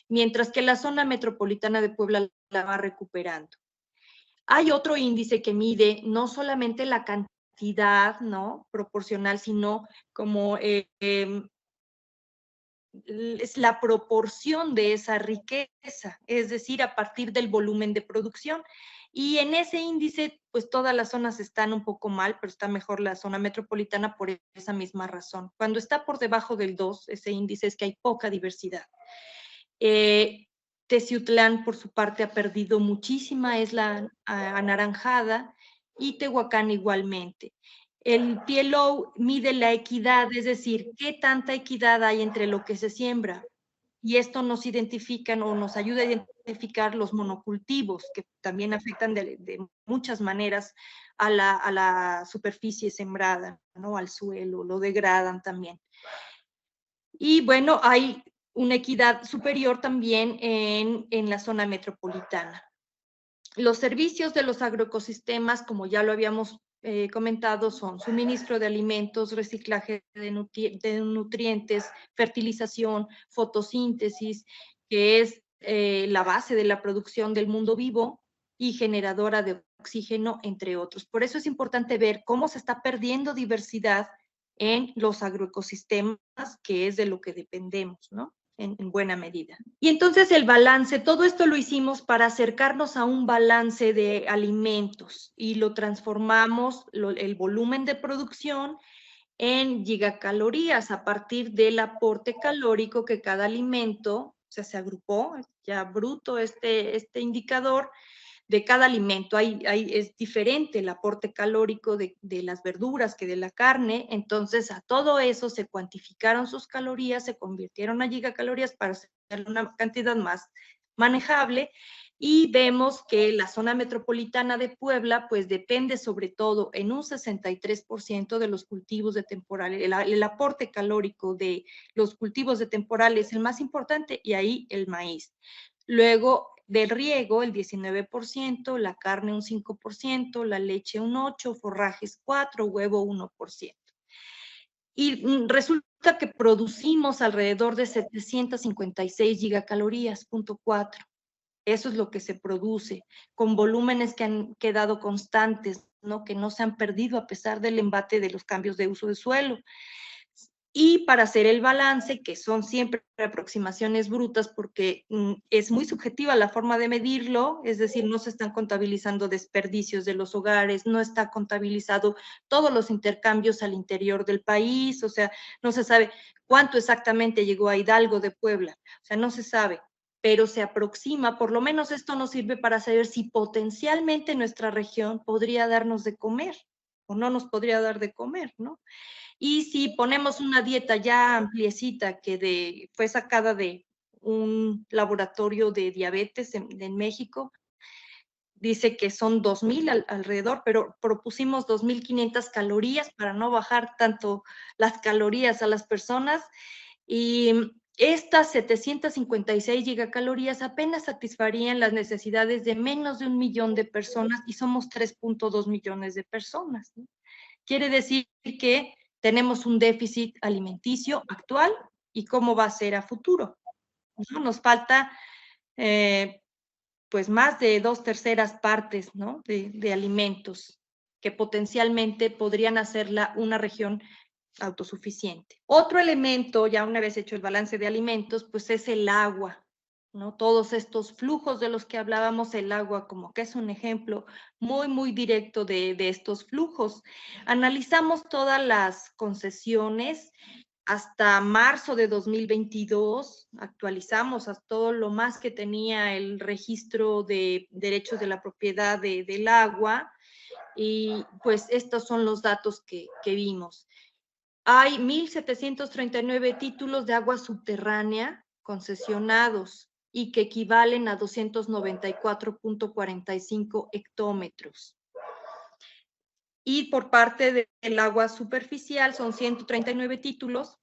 mientras que la zona metropolitana de Puebla la va recuperando. Hay otro índice que mide no solamente la cantidad, ¿no? Proporcional, sino como es la proporción de esa riqueza, es decir, a partir del volumen de producción. Y en ese índice, pues todas las zonas están un poco mal, pero está mejor la zona metropolitana por esa misma razón. Cuando está por debajo del 2, ese índice es que hay poca diversidad. Teciutlán, por su parte, ha perdido muchísima, es la anaranjada, y Tehuacán igualmente. El PLO mide la equidad, es decir, qué tanta equidad hay entre lo que se siembra. Y esto nos identifica o nos ayuda a identificar los monocultivos, que también afectan de muchas maneras a la superficie sembrada, ¿no? Al suelo, lo degradan también. Y bueno, hay una equidad superior también en la zona metropolitana. Los servicios de los agroecosistemas, como ya lo habíamos comentado, son suministro de alimentos, reciclaje de nutrientes, fertilización, fotosíntesis, que es la base de la producción del mundo vivo, y generadora de oxígeno, entre otros. Por eso es importante ver cómo se está perdiendo diversidad en los agroecosistemas, que es de lo que dependemos, ¿no? En buena medida. Y entonces el balance, todo esto lo hicimos para acercarnos a un balance de alimentos y lo transformamos, el volumen de producción, en gigacalorías a partir del aporte calórico que cada alimento, o sea, se agrupó, ya bruto este indicador, de cada alimento. Es diferente el aporte calórico de las verduras que de la carne, entonces a todo eso se cuantificaron sus calorías, se convirtieron a gigacalorías para hacer una cantidad más manejable, y vemos que la zona metropolitana de Puebla pues depende sobre todo en un 63% de los cultivos de temporal. El aporte calórico de los cultivos de temporal es el más importante, y ahí el maíz. Luego, del riego, el 19%, la carne un 5%, la leche un 8%, forrajes 4%, huevo 1%. Y resulta que producimos alrededor de 756 gigacalorías, 0.4. Eso es lo que se produce, con volúmenes que han quedado constantes, ¿no? Que no se han perdido a pesar del embate de los cambios de uso de suelo. Y para hacer el balance, que son siempre aproximaciones brutas porque es muy subjetiva la forma de medirlo, es decir, no se están contabilizando desperdicios de los hogares, no está contabilizado todos los intercambios al interior del país, o sea, no se sabe cuánto exactamente llegó a Hidalgo de Puebla, o sea, no se sabe, pero se aproxima, por lo menos esto nos sirve para saber si potencialmente nuestra región podría darnos de comer o no nos podría dar de comer, ¿no? Y si ponemos una dieta ya ampliecita que fue sacada de un laboratorio de diabetes en México, dice que son 2.000 alrededor, pero propusimos 2.500 calorías para no bajar tanto las calorías a las personas. Y estas 756 gigacalorías apenas satisfarían las necesidades de menos de 1 millón de personas y somos 3.2 millones de personas, ¿no? Quiere decir que tenemos un déficit alimenticio actual y cómo va a ser a futuro, ¿no? Nos falta pues más de 2/3 partes, ¿no? de alimentos que potencialmente podrían hacerla una región autosuficiente. Otro elemento, ya una vez hecho el balance de alimentos, pues es el agua, ¿no? Todos estos flujos de los que hablábamos, el agua como que es un ejemplo muy, muy directo de estos flujos. Analizamos todas las concesiones hasta marzo de 2022, actualizamos a todo lo más que tenía el registro de derechos de la propiedad del agua, y pues estos son los datos que vimos. Hay 1,739 títulos de agua subterránea concesionados y que equivalen a 294.45 hectómetros. Y por parte del agua superficial son 139 títulos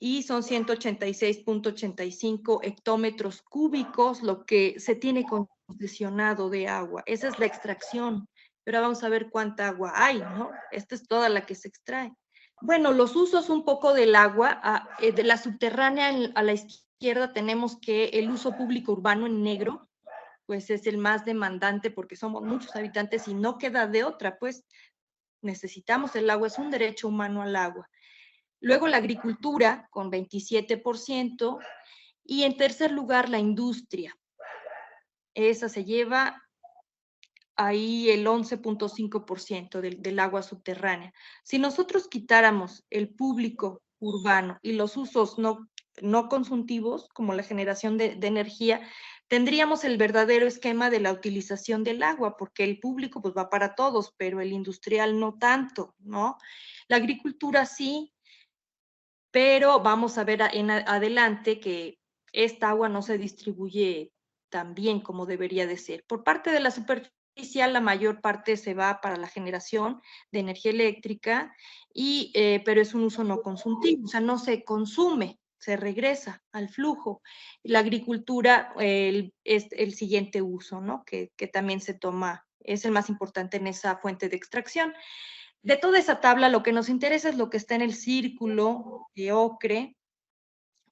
y son 186.85 hectómetros cúbicos lo que se tiene concesionado de agua. Esa es la extracción. Pero vamos a ver cuánta agua hay, ¿no? Esta es toda la que se extrae. Bueno, los usos un poco del agua, de la subterránea a la izquierda tenemos que el uso público urbano en negro, pues es el más demandante porque somos muchos habitantes y no queda de otra, pues necesitamos el agua, es un derecho humano al agua. Luego la agricultura con 27% y en tercer lugar la industria. Esa se lleva ahí el 11.5% del agua subterránea. Si nosotros quitáramos el público urbano y los usos no consultivos, como la generación de energía, tendríamos el verdadero esquema de la utilización del agua, porque el público pues va para todos, pero el industrial no tanto, ¿no? La agricultura sí, pero vamos a ver en adelante que esta agua no se distribuye tan bien como debería de ser. Por parte de la superficie, la mayor parte se va para la generación de energía eléctrica, pero es un uso no consultivo, o sea, no se consume, se regresa al flujo. La agricultura es el siguiente uso, ¿no? Que también se toma, es el más importante en esa fuente de extracción. De toda esa tabla, lo que nos interesa es lo que está en el círculo de ocre,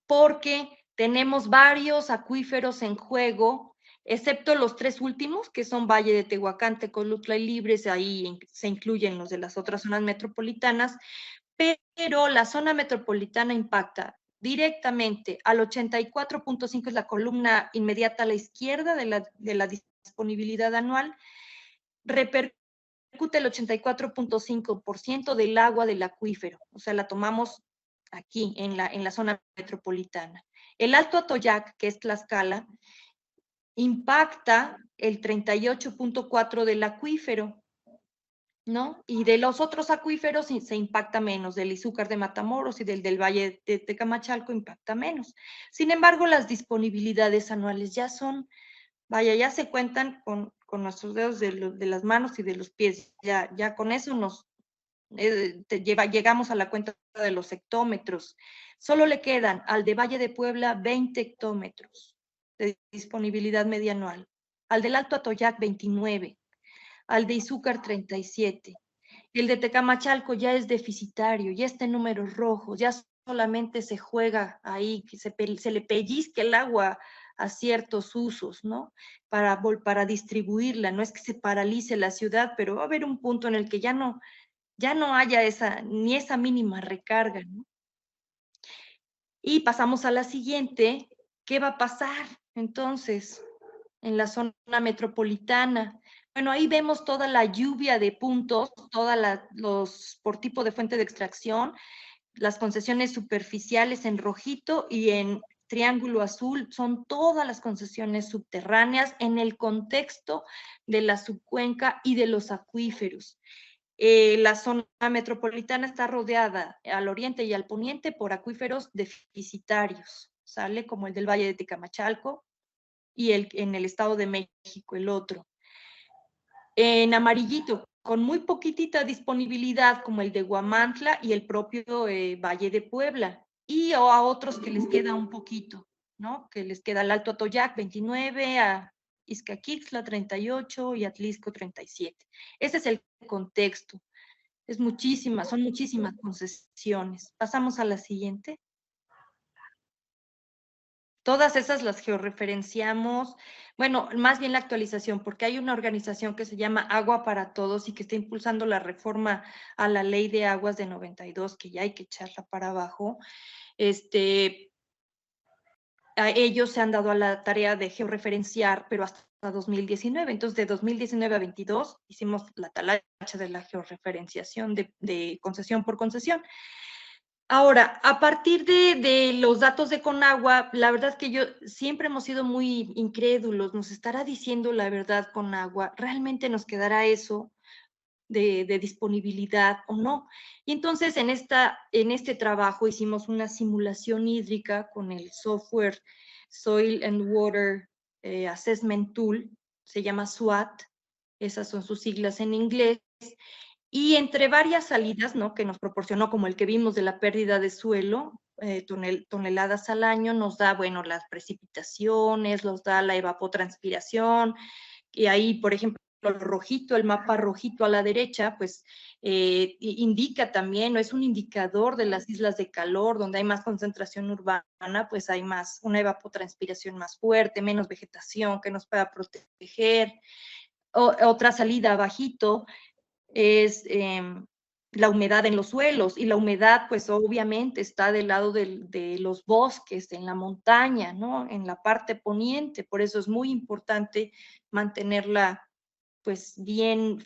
porque tenemos varios acuíferos en juego, excepto los 3 últimos, que son Valle de Tehuacán, Tecolutla y Libres, ahí se incluyen los de las otras zonas metropolitanas, pero la zona metropolitana impacta directamente al 84.5, es la columna inmediata a la izquierda de la disponibilidad anual, repercute el 84.5% del agua del acuífero, o sea, la tomamos aquí, en la zona metropolitana. El Alto Atoyac, que es Tlaxcala, impacta el 38.4% del acuífero, ¿no? Y de los otros acuíferos se impacta menos, del Izúcar de Matamoros y del Valle de Tecamachalco impacta menos. Sin embargo, las disponibilidades anuales ya son, vaya, ya se cuentan con nuestros dedos de las manos y de los pies, ya con eso llegamos a la cuenta de los hectómetros. Solo le quedan al de Valle de Puebla 20 hectómetros de disponibilidad media anual, al del Alto Atoyac 29, al de Izúcar 37. El de Tecamachalco ya es deficitario, ya está en números rojos, ya solamente se juega ahí, que se le pellizque el agua a ciertos usos, ¿no? Para distribuirla, no es que se paralice la ciudad, pero va a haber un punto en el que ya no haya ni esa mínima recarga, ¿no? Y pasamos a la siguiente, ¿qué va a pasar entonces en la zona metropolitana? Bueno, ahí vemos toda la lluvia de puntos, por tipo de fuente de extracción, las concesiones superficiales en rojito y en triángulo azul son todas las concesiones subterráneas en el contexto de la subcuenca y de los acuíferos. La zona metropolitana está rodeada al oriente y al poniente por acuíferos deficitarios, ¿sale? Como el del Valle de Tecamachalco y en el Estado de México, el otro. En amarillito, con muy poquitita disponibilidad, como el de Huamantla y el propio Valle de Puebla, y o a otros que les queda un poquito, ¿no? Que les queda el Alto Atoyac 29, a Izcaquixtla 38 y Atlisco 37. Ese es el contexto. Son muchísimas concesiones. Pasamos a la siguiente. Todas esas las georreferenciamos, bueno, más bien la actualización, porque hay una organización que se llama Agua para Todos y que está impulsando la reforma a la Ley de Aguas de 92, que ya hay que echarla para abajo. A ellos se han dado a la tarea de georreferenciar, pero hasta 2019. Entonces, de 2019 a 22 hicimos la talacha de la georreferenciación de concesión por concesión. Ahora, a partir de los datos de Conagua, la verdad es que siempre hemos sido muy incrédulos. ¿Nos estará diciendo la verdad Conagua? ¿Realmente nos quedará eso de disponibilidad o no? Y entonces en este trabajo hicimos una simulación hídrica con el software Soil and Water Assessment Tool, se llama SWAT, esas son sus siglas en inglés. Y entre varias salidas, ¿no?, que nos proporcionó, como el que vimos de la pérdida de suelo, toneladas al año, nos da, bueno, las precipitaciones, nos da la evapotranspiración, y ahí, por ejemplo, el mapa rojito a la derecha, pues indica también, ¿no?, es un indicador de las islas de calor, donde hay más concentración urbana, pues hay una evapotranspiración más fuerte, menos vegetación que nos pueda proteger. Otra salida abajito es la humedad en los suelos, y la humedad pues obviamente está del lado de los bosques, en la montaña, ¿no?, en la parte poniente. Por eso es muy importante mantenerla pues bien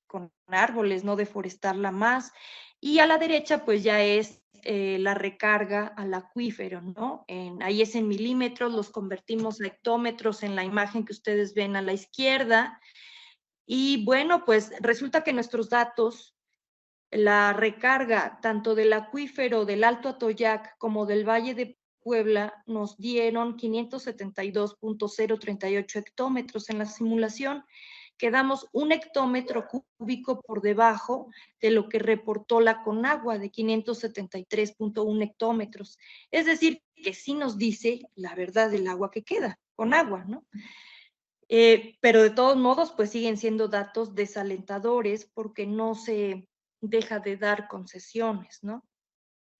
con árboles, no deforestarla más. Y a la derecha pues ya es la recarga al acuífero, ¿no? Ahí es en milímetros, los convertimos a hectómetros en la imagen que ustedes ven a la izquierda. Y bueno, pues resulta que nuestros datos, la recarga tanto del acuífero del Alto Atoyac como del Valle de Puebla, nos dieron 572.038 hectómetros en la simulación. Quedamos 1 hectómetro cúbico por debajo de lo que reportó la Conagua, de 573.1 hectómetros. Es decir, que sí nos dice la verdad del agua que queda, Conagua, ¿no? Pero de todos modos, pues siguen siendo datos desalentadores porque no se deja de dar concesiones, ¿no?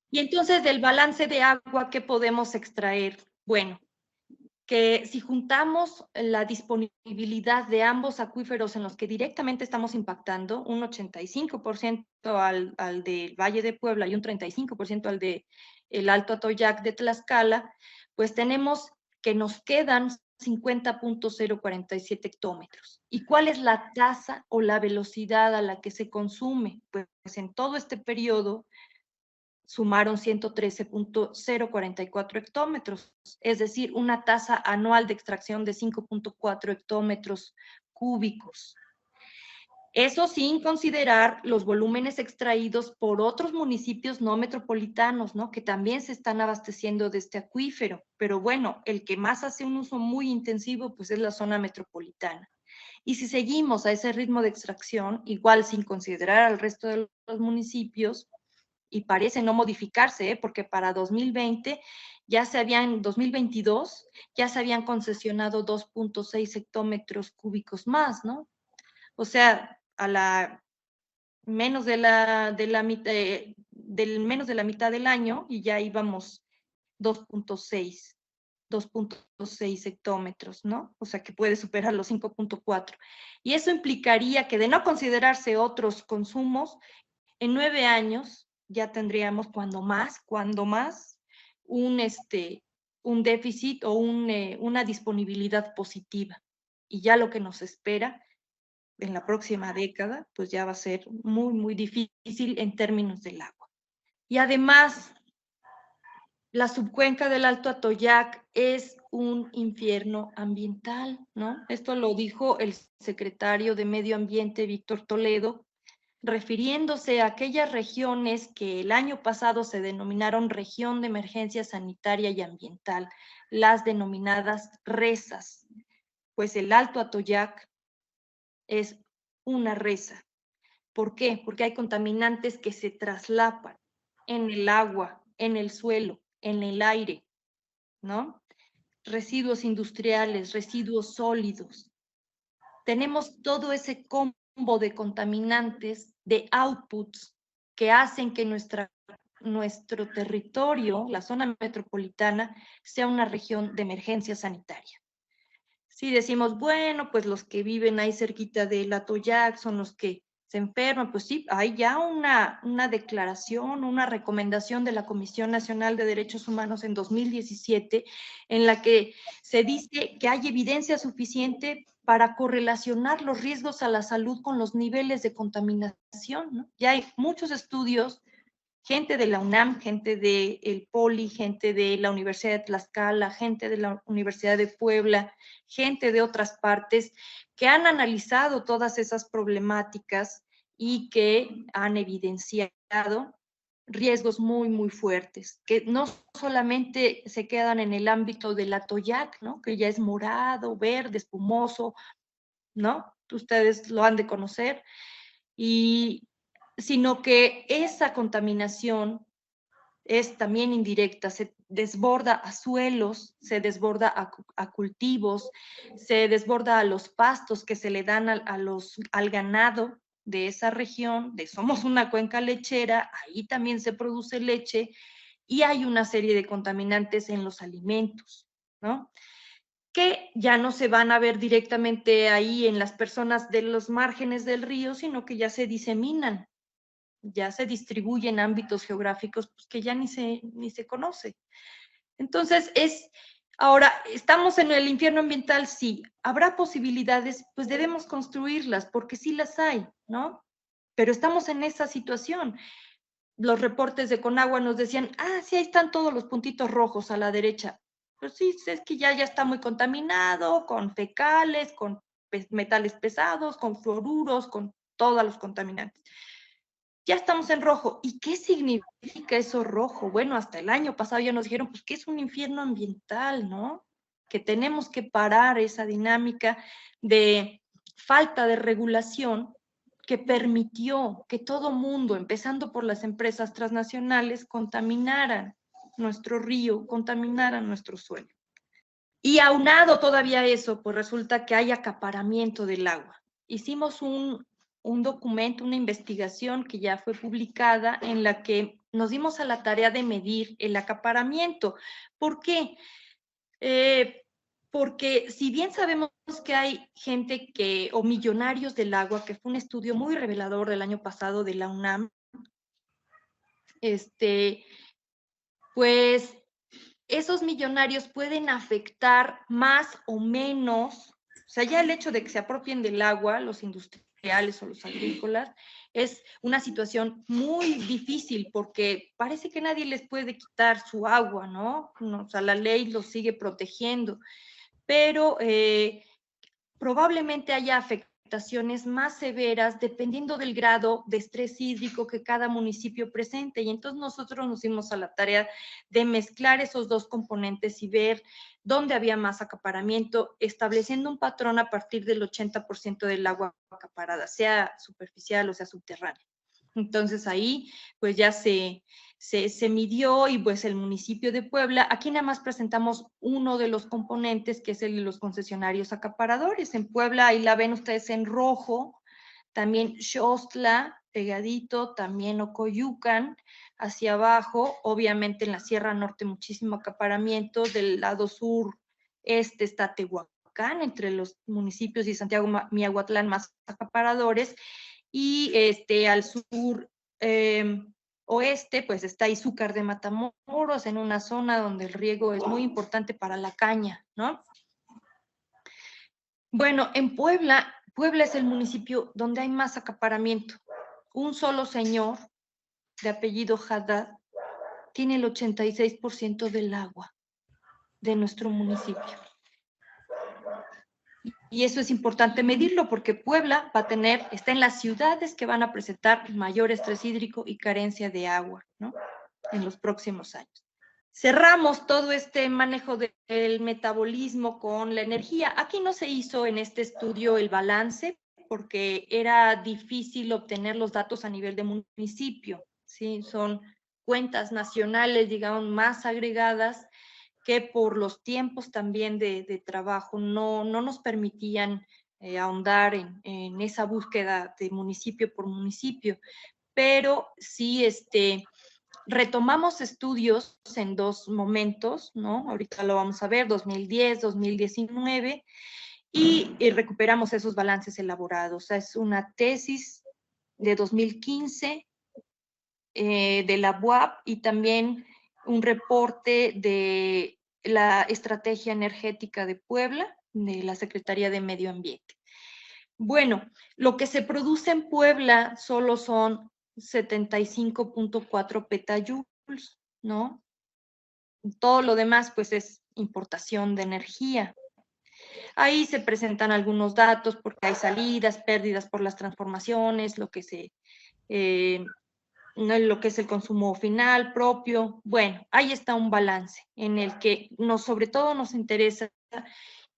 Y entonces, del balance de agua, ¿qué podemos extraer? Bueno, que si juntamos la disponibilidad de ambos acuíferos en los que directamente estamos impactando, un 85% al del Valle de Puebla y un 35% al del Alto Atoyac de Tlaxcala, pues tenemos que nos quedan 50.047 hectómetros. ¿Y cuál es la tasa o la velocidad a la que se consume? Pues en todo este periodo sumaron 113.044 hectómetros, es decir, una tasa anual de extracción de 5.4 hectómetros cúbicos. Eso sin considerar los volúmenes extraídos por otros municipios no metropolitanos, ¿no?, que también se están abasteciendo de este acuífero. Pero bueno, el que más hace un uso muy intensivo, pues es la zona metropolitana. Y si seguimos a ese ritmo de extracción, igual sin considerar al resto de los municipios, y parece no modificarse, porque para 2022 ya se habían concesionado 2.6 hectómetros cúbicos más, ¿no? O sea, a la menos de la mitad del año, y ya íbamos 2.6 hectómetros, ¿no? O sea, que puede superar los 5.4. Y eso implicaría que, de no considerarse otros consumos, en 9 años ya tendríamos cuando más, un déficit o una disponibilidad positiva. Y ya lo que nos espera en la próxima década, pues ya va a ser muy, muy difícil en términos del agua. Y además, la subcuenca del Alto Atoyac es un infierno ambiental, ¿no? Esto lo dijo el secretario de Medio Ambiente, Víctor Toledo, refiriéndose a aquellas regiones que el año pasado se denominaron región de emergencia sanitaria y ambiental, las denominadas RESAS. Pues el Alto Atoyac es una reza. ¿Por qué? Porque hay contaminantes que se traslapan en el agua, en el suelo, en el aire, ¿no? Residuos industriales, residuos sólidos. Tenemos todo ese combo de contaminantes, de outputs, que hacen que nuestro territorio, la zona metropolitana, sea una región de emergencia sanitaria. Si decimos, bueno, pues los que viven ahí cerquita del Atoyac son los que se enferman, pues sí, hay ya una declaración, una recomendación de la Comisión Nacional de Derechos Humanos en 2017, en la que se dice que hay evidencia suficiente para correlacionar los riesgos a la salud con los niveles de contaminación, ¿no? Ya hay muchos estudios, gente de la UNAM, gente del Poli, gente de la Universidad de Tlaxcala, gente de la Universidad de Puebla, gente de otras partes, que han analizado todas esas problemáticas y que han evidenciado riesgos muy, muy fuertes, que no solamente se quedan en el ámbito del Atoyac, ¿no? Que ya es morado, verde, espumoso, ¿no? Ustedes lo han de conocer, sino que esa contaminación es también indirecta, se desborda a suelos, se desborda a cultivos, se desborda a los pastos que se le dan al ganado de esa región, somos una cuenca lechera, ahí también se produce leche y hay una serie de contaminantes en los alimentos, ¿no? Que ya no se van a ver directamente ahí en las personas de los márgenes del río, sino que ya se diseminan, ya se distribuye en ámbitos geográficos pues, que ya ni se conoce. Entonces, ahora, ¿estamos en el infierno ambiental? Sí. ¿Habrá posibilidades? Pues debemos construirlas, porque sí las hay, ¿no? Pero estamos en esa situación. Los reportes de Conagua nos decían, sí, ahí están todos los puntitos rojos a la derecha. Pues sí, es que ya está muy contaminado, con fecales, con metales pesados, con fluoruros, con todos los contaminantes. Ya estamos en rojo. ¿Y qué significa eso rojo? Bueno, hasta el año pasado ya nos dijeron, pues que es un infierno ambiental, ¿no? Que tenemos que parar esa dinámica de falta de regulación que permitió que todo mundo, empezando por las empresas transnacionales, contaminaran nuestro río, contaminaran nuestro suelo. Y aunado todavía a eso, pues resulta que hay acaparamiento del agua. Hicimos un documento, una investigación que ya fue publicada en la que nos dimos a la tarea de medir el acaparamiento. ¿Por qué? Porque si bien sabemos que hay gente o millonarios del agua, que fue un estudio muy revelador del año pasado de la UNAM, pues esos millonarios pueden afectar más o menos, o sea, ya el hecho de que se apropien del agua, los industriales o los agrícolas, es una situación muy difícil porque parece que nadie les puede quitar su agua, ¿no? O sea, la ley los sigue protegiendo, pero probablemente haya afectaciones más severas dependiendo del grado de estrés hídrico que cada municipio presente. Y entonces nosotros nos dimos a la tarea de mezclar esos dos componentes y ver dónde había más acaparamiento, estableciendo un patrón a partir del 80% del agua acaparada, sea superficial o sea subterránea. Entonces ahí pues ya se midió y pues el municipio de Puebla, aquí nada más presentamos uno de los componentes que es el de los concesionarios acaparadores. En Puebla, ahí la ven ustedes en rojo, también Xostla, pegadito, también Ocoyucan, hacia abajo, obviamente en la Sierra Norte muchísimo acaparamiento, del lado sur está Tehuacán, entre los municipios y Santiago Miahuatlán más acaparadores, y al sur oeste, pues está Izúcar de Matamoros, en una zona donde el riego es muy importante para la caña, ¿no? Bueno, en Puebla es el municipio donde hay más acaparamiento. Un solo señor de apellido Haddad tiene el 86% del agua de nuestro municipio. Y eso es importante medirlo porque Puebla está en las ciudades que van a presentar mayor estrés hídrico y carencia de agua, ¿no? En los próximos años. Cerramos todo este manejo del metabolismo con la energía. Aquí no se hizo en este estudio el balance porque era difícil obtener los datos a nivel de municipio, ¿sí? Son cuentas nacionales, digamos, más agregadas, que por los tiempos también de trabajo no nos permitían ahondar en esa búsqueda de municipio por municipio, pero sí retomamos estudios en dos momentos, ¿no? Ahorita lo vamos a ver, 2010, 2019, y recuperamos esos balances elaborados. O sea, es una tesis de 2015 de la UAP y también un reporte de la Estrategia Energética de Puebla, de la Secretaría de Medio Ambiente. Bueno, lo que se produce en Puebla solo son 75.4 petajoules, ¿no? Todo lo demás, pues, es importación de energía. Ahí se presentan algunos datos porque hay salidas, pérdidas por las transformaciones, lo que es el consumo final propio. Bueno, ahí está un balance en el que sobre todo nos interesa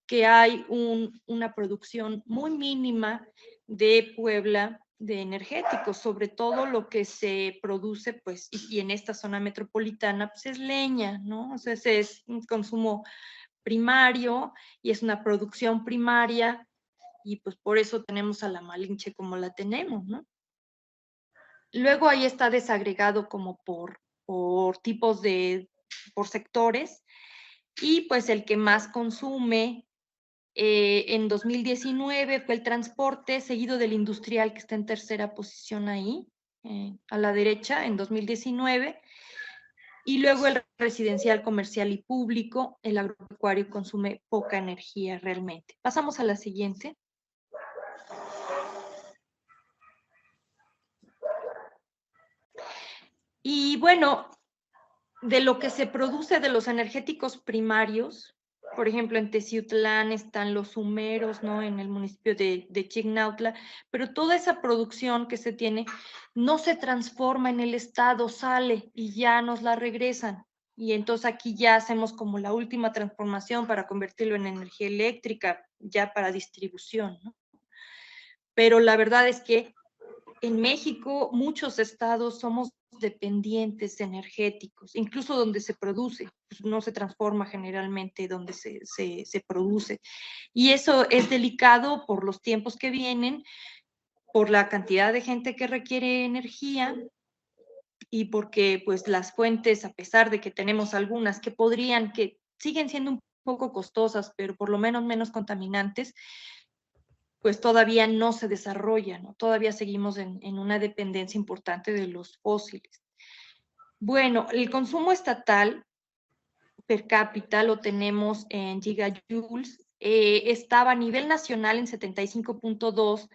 que hay una producción muy mínima de Puebla de energéticos, sobre todo lo que se produce, pues, y en esta zona metropolitana, pues es leña, ¿no? O sea, ese es un consumo primario y es una producción primaria y pues por eso tenemos a la Malinche como la tenemos, ¿no? Luego ahí está desagregado como por tipos por sectores, y pues el que más consume en 2019 fue el transporte, seguido del industrial, que está en tercera posición ahí, a la derecha, en 2019, y luego el residencial, comercial y público. El agropecuario consume poca energía realmente. Pasamos a la siguiente. Y bueno, de lo que se produce de los energéticos primarios, por ejemplo, en Teciutlán están los humeros, ¿no? En el municipio de Chignautla, pero toda esa producción que se tiene no se transforma en el estado, sale y ya nos la regresan. Y entonces aquí ya hacemos como la última transformación para convertirlo en energía eléctrica, ya para distribución, ¿no? Pero la verdad es que en México muchos estados somos dependientes energéticos, incluso donde se produce, pues no se transforma generalmente donde se produce. Y eso es delicado por los tiempos que vienen, por la cantidad de gente que requiere energía y porque pues las fuentes, a pesar de que tenemos algunas que siguen siendo un poco costosas, pero por lo menos contaminantes, pues todavía no se desarrolla, ¿no? Todavía seguimos en una dependencia importante de los fósiles. Bueno, el consumo estatal per cápita lo tenemos en gigajoules, estaba a nivel nacional en 75.2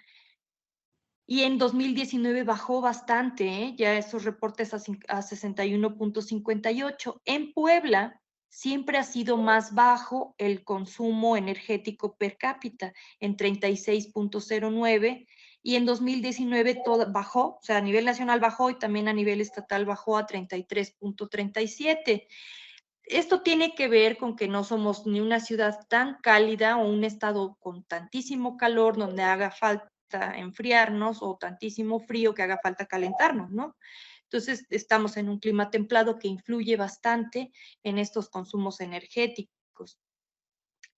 y en 2019 bajó bastante, ya esos reportes a 61.58. En Puebla siempre ha sido más bajo el consumo energético per cápita, en 36.09, y en 2019 bajó, o sea, a nivel nacional bajó y también a nivel estatal bajó a 33.37. Esto tiene que ver con que no somos ni una ciudad tan cálida o un estado con tantísimo calor donde haga falta enfriarnos, o tantísimo frío que haga falta calentarnos, ¿no? Entonces estamos en un clima templado que influye bastante en estos consumos energéticos.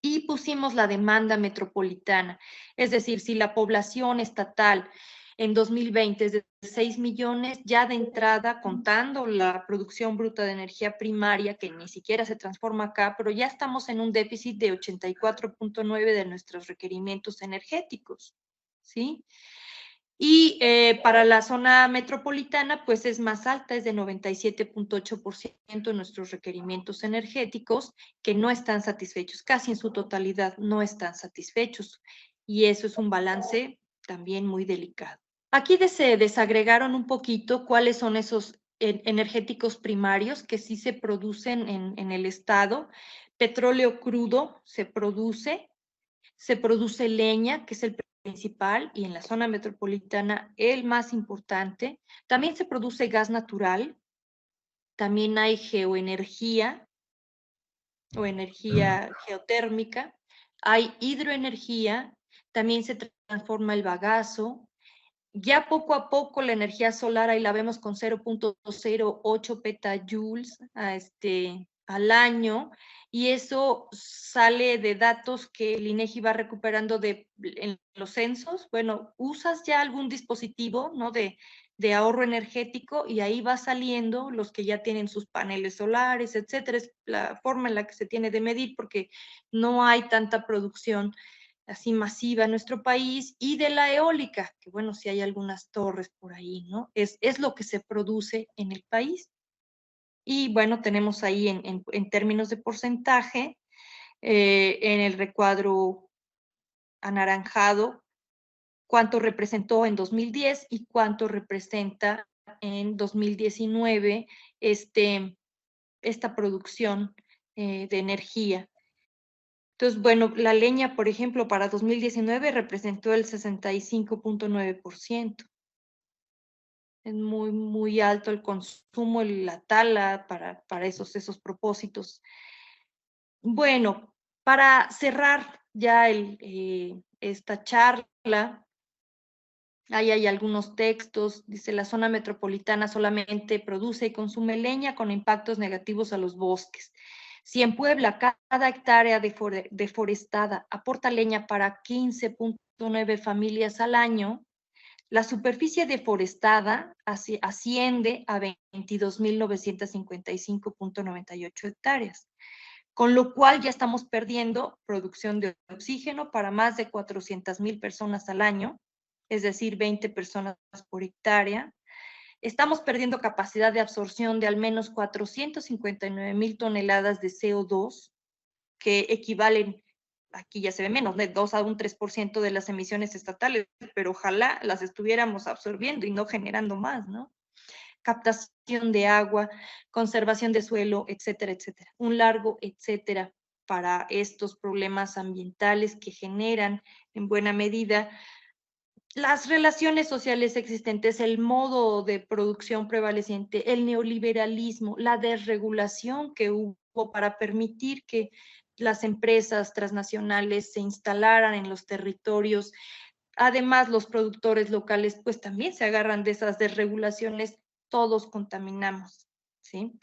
Y pusimos la demanda metropolitana, es decir, si la población estatal en 2020 es de 6 millones, ya de entrada, contando la producción bruta de energía primaria, que ni siquiera se transforma acá, pero ya estamos en un déficit de 84.9 de nuestros requerimientos energéticos, ¿sí? Y para la zona metropolitana, pues es más alta, es de 97.8% de nuestros requerimientos energéticos que no están satisfechos, casi en su totalidad no están satisfechos. Y eso es un balance también muy delicado. Aquí se desagregaron un poquito cuáles son esos energéticos primarios que sí se producen en el estado. Petróleo crudo se produce leña, que es el principal, y en la zona metropolitana el más importante. También se produce gas natural, también hay geoenergía o energía geotérmica, hay hidroenergía, también se transforma el bagazo. Ya poco a poco la energía solar, ahí la vemos con 0.08 petajoules al año, y eso sale de datos que el INEGI va recuperando en los censos. Bueno, usas ya algún dispositivo, ¿no?, de ahorro energético, y ahí va saliendo los que ya tienen sus paneles solares, etcétera. Es la forma en la que se tiene de medir, porque no hay tanta producción así masiva en nuestro país, y de la eólica, que bueno, sí hay algunas torres por ahí, ¿no? Es lo que se produce en el país. Y bueno, tenemos ahí en términos de porcentaje, en el recuadro anaranjado, cuánto representó en 2010 y cuánto representa en 2019 esta producción de energía. Entonces, bueno, la leña, por ejemplo, para 2019 representó el 65.9%. Es muy, muy alto el consumo, la tala para esos propósitos. Bueno, para cerrar ya esta charla, ahí hay algunos textos. Dice: la zona metropolitana solamente produce y consume leña con impactos negativos a los bosques. Si en Puebla cada hectárea deforestada aporta leña para 15.9 familias al año, la superficie deforestada asciende a 22.955.98 hectáreas, con lo cual ya estamos perdiendo producción de oxígeno para más de 400,000 personas al año, es decir, 20 personas por hectárea. Estamos perdiendo capacidad de absorción de al menos 459,000 toneladas de CO2, que equivalen, aquí ya se ve menos, de 2 a un 3% de las emisiones estatales, pero ojalá las estuviéramos absorbiendo y no generando más, ¿no? Captación de agua, conservación de suelo, etcétera, etcétera. Un largo etcétera para estos problemas ambientales que generan en buena medida las relaciones sociales existentes, el modo de producción prevaleciente, el neoliberalismo, la desregulación que hubo para permitir que las empresas transnacionales se instalaran en los territorios. Además, los productores locales pues también se agarran de esas desregulaciones. Todos contaminamos, ¿sí?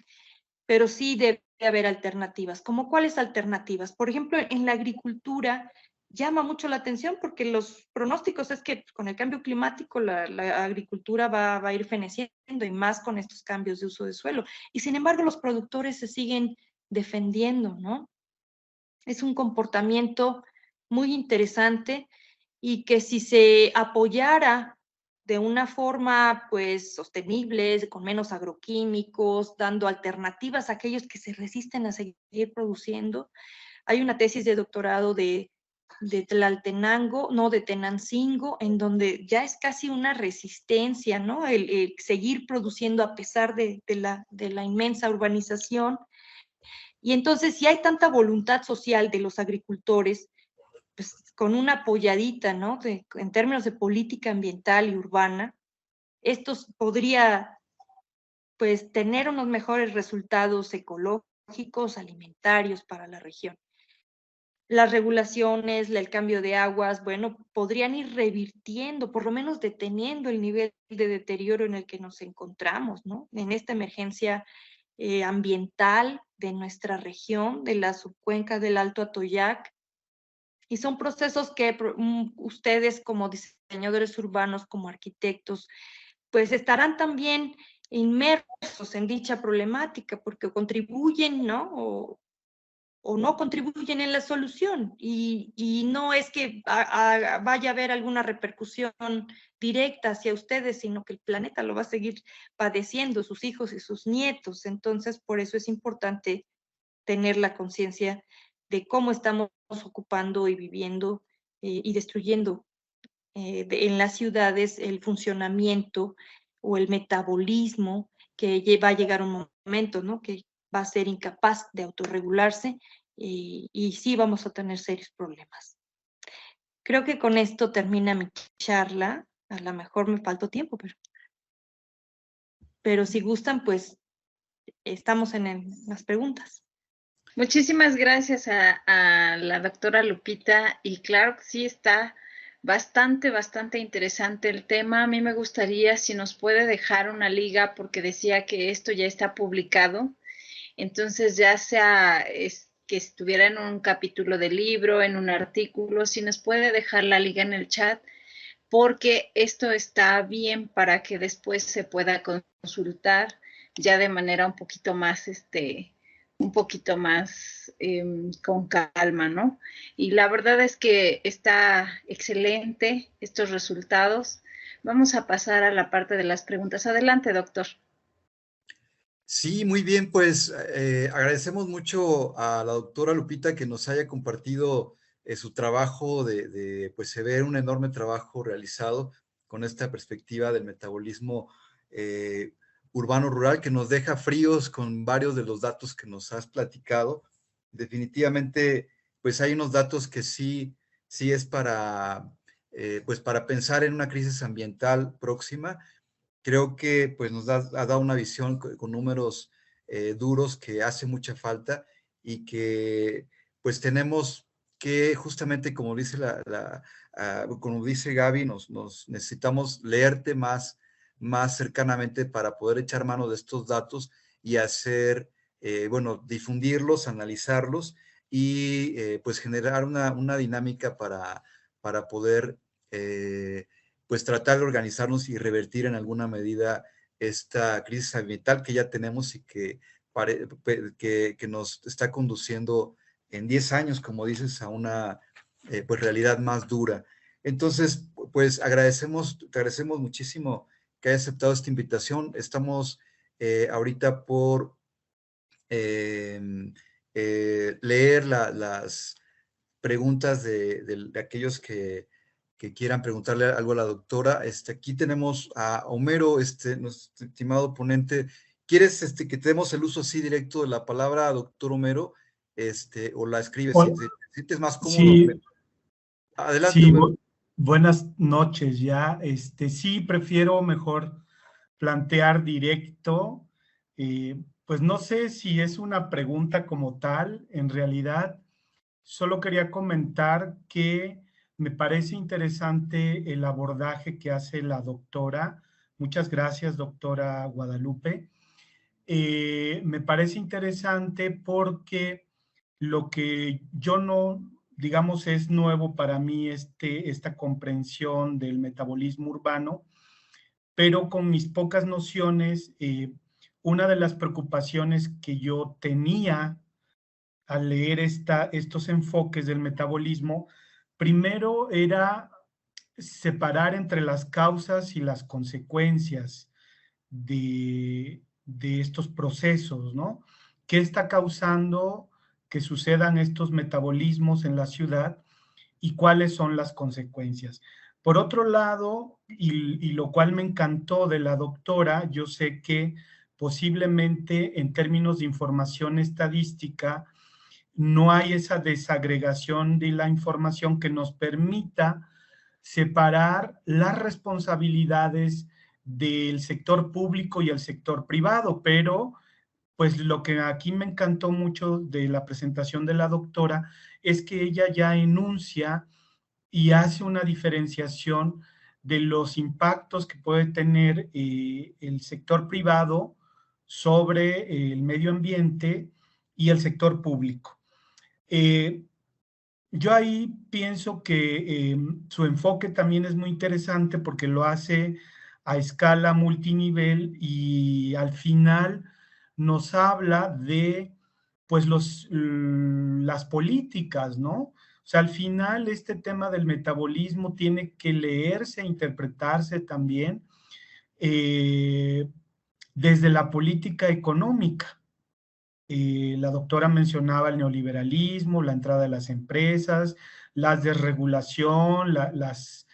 Pero sí debe haber alternativas. ¿Cómo cuáles alternativas? Por ejemplo, en la agricultura llama mucho la atención, porque los pronósticos es que con el cambio climático la agricultura va a ir feneciendo, y más con estos cambios de uso de suelo. Y sin embargo, los productores se siguen defendiendo, ¿no? Es un comportamiento muy interesante, y que si se apoyara de una forma pues sostenible, con menos agroquímicos, dando alternativas a aquellos que se resisten a seguir produciendo. Hay una tesis de doctorado de Tlaltenango, no, de Tenancingo, en donde ya es casi una resistencia, ¿no? El seguir produciendo a pesar de la inmensa urbanización. Y entonces, si hay tanta voluntad social de los agricultores, pues con una apoyadita, ¿no?, en términos de política ambiental y urbana, estos podría pues tener unos mejores resultados ecológicos, alimentarios para la región. Las regulaciones, el cambio de aguas, bueno, podrían ir revirtiendo, por lo menos deteniendo el nivel de deterioro en el que nos encontramos, ¿no?, en esta emergencia ambiental de nuestra región, de la subcuenca del Alto Atoyac. Y son procesos que ustedes, como diseñadores urbanos, como arquitectos, pues estarán también inmersos en dicha problemática, porque contribuyen, ¿no? O no contribuyen en la solución. Y no es que vaya a haber alguna repercusión directa hacia ustedes, sino que el planeta lo va a seguir padeciendo, sus hijos y sus nietos. Entonces, por eso es importante tener la conciencia de cómo estamos ocupando y viviendo y destruyendo en las ciudades el funcionamiento o el metabolismo, que va a llegar un momento, ¿no?, que va a ser incapaz de autorregularse, y sí vamos a tener serios problemas. Creo que con esto termina mi charla. A lo mejor me faltó tiempo, pero si gustan, pues estamos en las preguntas. Muchísimas gracias a la doctora Lupita, y claro que sí, está Bastante interesante el tema. A mí me gustaría si nos puede dejar una liga, porque decía que esto ya está publicado. Entonces, ya sea que estuviera en un capítulo de libro, en un artículo, si nos puede dejar la liga en el chat, porque esto está bien para que después se pueda consultar ya de manera un poquito más, con calma, ¿no? Y la verdad es que está excelente estos resultados. Vamos a pasar a la parte de las preguntas. Adelante, doctor. Sí, muy bien, pues agradecemos mucho a la doctora Lupita que nos haya compartido su trabajo pues se ve un enorme trabajo realizado con esta perspectiva del metabolismo urbano-rural que nos deja fríos con varios de los datos que nos has platicado. Definitivamente, pues hay unos datos que sí es pues para pensar en una crisis ambiental próxima. Creo que pues ha dado una visión con números duros que hace mucha falta y que pues tenemos que justamente como dice como dice Gaby, nos necesitamos leerte más cercanamente para poder echar mano de estos datos y hacer, bueno, difundirlos, analizarlos y pues generar una dinámica para poder pues tratar de organizarnos y revertir en alguna medida esta crisis ambiental que ya tenemos y que nos está conduciendo en 10 años, como dices, a una pues realidad más dura. Entonces, pues te agradecemos muchísimo que hayas aceptado esta invitación. Estamos ahorita por leer las preguntas de aquellos que quieran preguntarle algo a la doctora. Aquí tenemos a Homero, nuestro estimado ponente. ¿Quieres que te demos el uso así directo de la palabra, doctor Homero? O la escribes, si te sientes más cómodo. Sí, Adelante, sí, Homero. buenas noches ya. Sí, prefiero mejor plantear directo. Pues no sé si es una pregunta como tal, en realidad. Solo quería comentar que me parece interesante el abordaje que hace la doctora. Muchas gracias, doctora Guadalupe. Me parece interesante porque lo que yo no, digamos, es nuevo para mí esta comprensión del metabolismo urbano, pero con mis pocas nociones, una de las preocupaciones que yo tenía al leer estos enfoques del metabolismo, primero era separar entre las causas y las consecuencias de estos procesos, ¿no? ¿Qué está causando que sucedan estos metabolismos en la ciudad y cuáles son las consecuencias? Por otro lado, y lo cual me encantó de la doctora, yo sé que posiblemente en términos de información estadística, no hay esa desagregación de la información que nos permita separar las responsabilidades del sector público y el sector privado, pero pues lo que aquí me encantó mucho de la presentación de la doctora es que ella ya enuncia y hace una diferenciación de los impactos que puede tener el sector privado sobre el medio ambiente y el sector público. Yo ahí pienso que su enfoque también es muy interesante porque lo hace a escala multinivel y al final nos habla de pues las políticas, ¿no? O sea, al final este tema del metabolismo tiene que leerse e interpretarse también desde la política económica. La doctora mencionaba el neoliberalismo, la entrada de las empresas, la desregulación, las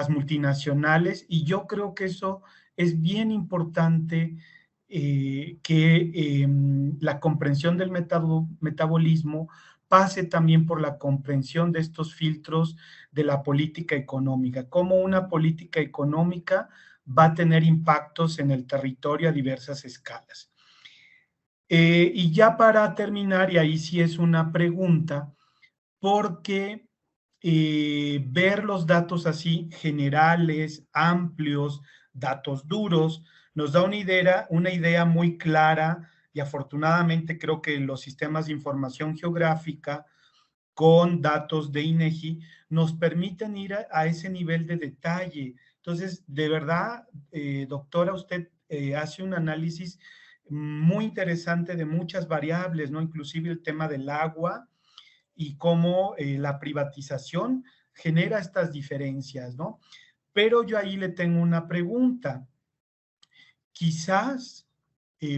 multinacionales, y yo creo que eso es bien importante, que la comprensión del metabolismo pase también por la comprensión de estos filtros de la política económica, cómo una política económica va a tener impactos en el territorio a diversas escalas. Y ya para terminar, y ahí sí es una pregunta, porque ver los datos así generales, amplios, datos duros, nos da una idea muy clara, y afortunadamente creo que los sistemas de información geográfica con datos de INEGI nos permiten ir a ese nivel de detalle. Entonces, de verdad, doctora, usted hace un análisis muy interesante de muchas variables, ¿no? Inclusive el tema del agua y cómo la privatización genera estas diferencias, ¿no? Pero yo ahí le tengo una pregunta. Quizás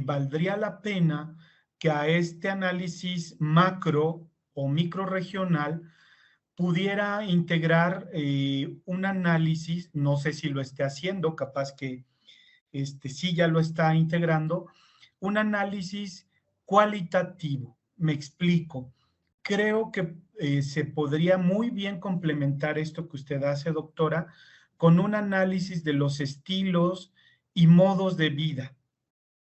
valdría la pena que a este análisis macro o microregional pudiera integrar un análisis, no sé si lo esté haciendo, capaz que sí ya lo está integrando, un análisis cualitativo. Me explico. Creo que se podría muy bien complementar esto que usted hace, doctora, con un análisis de los estilos y modos de vida,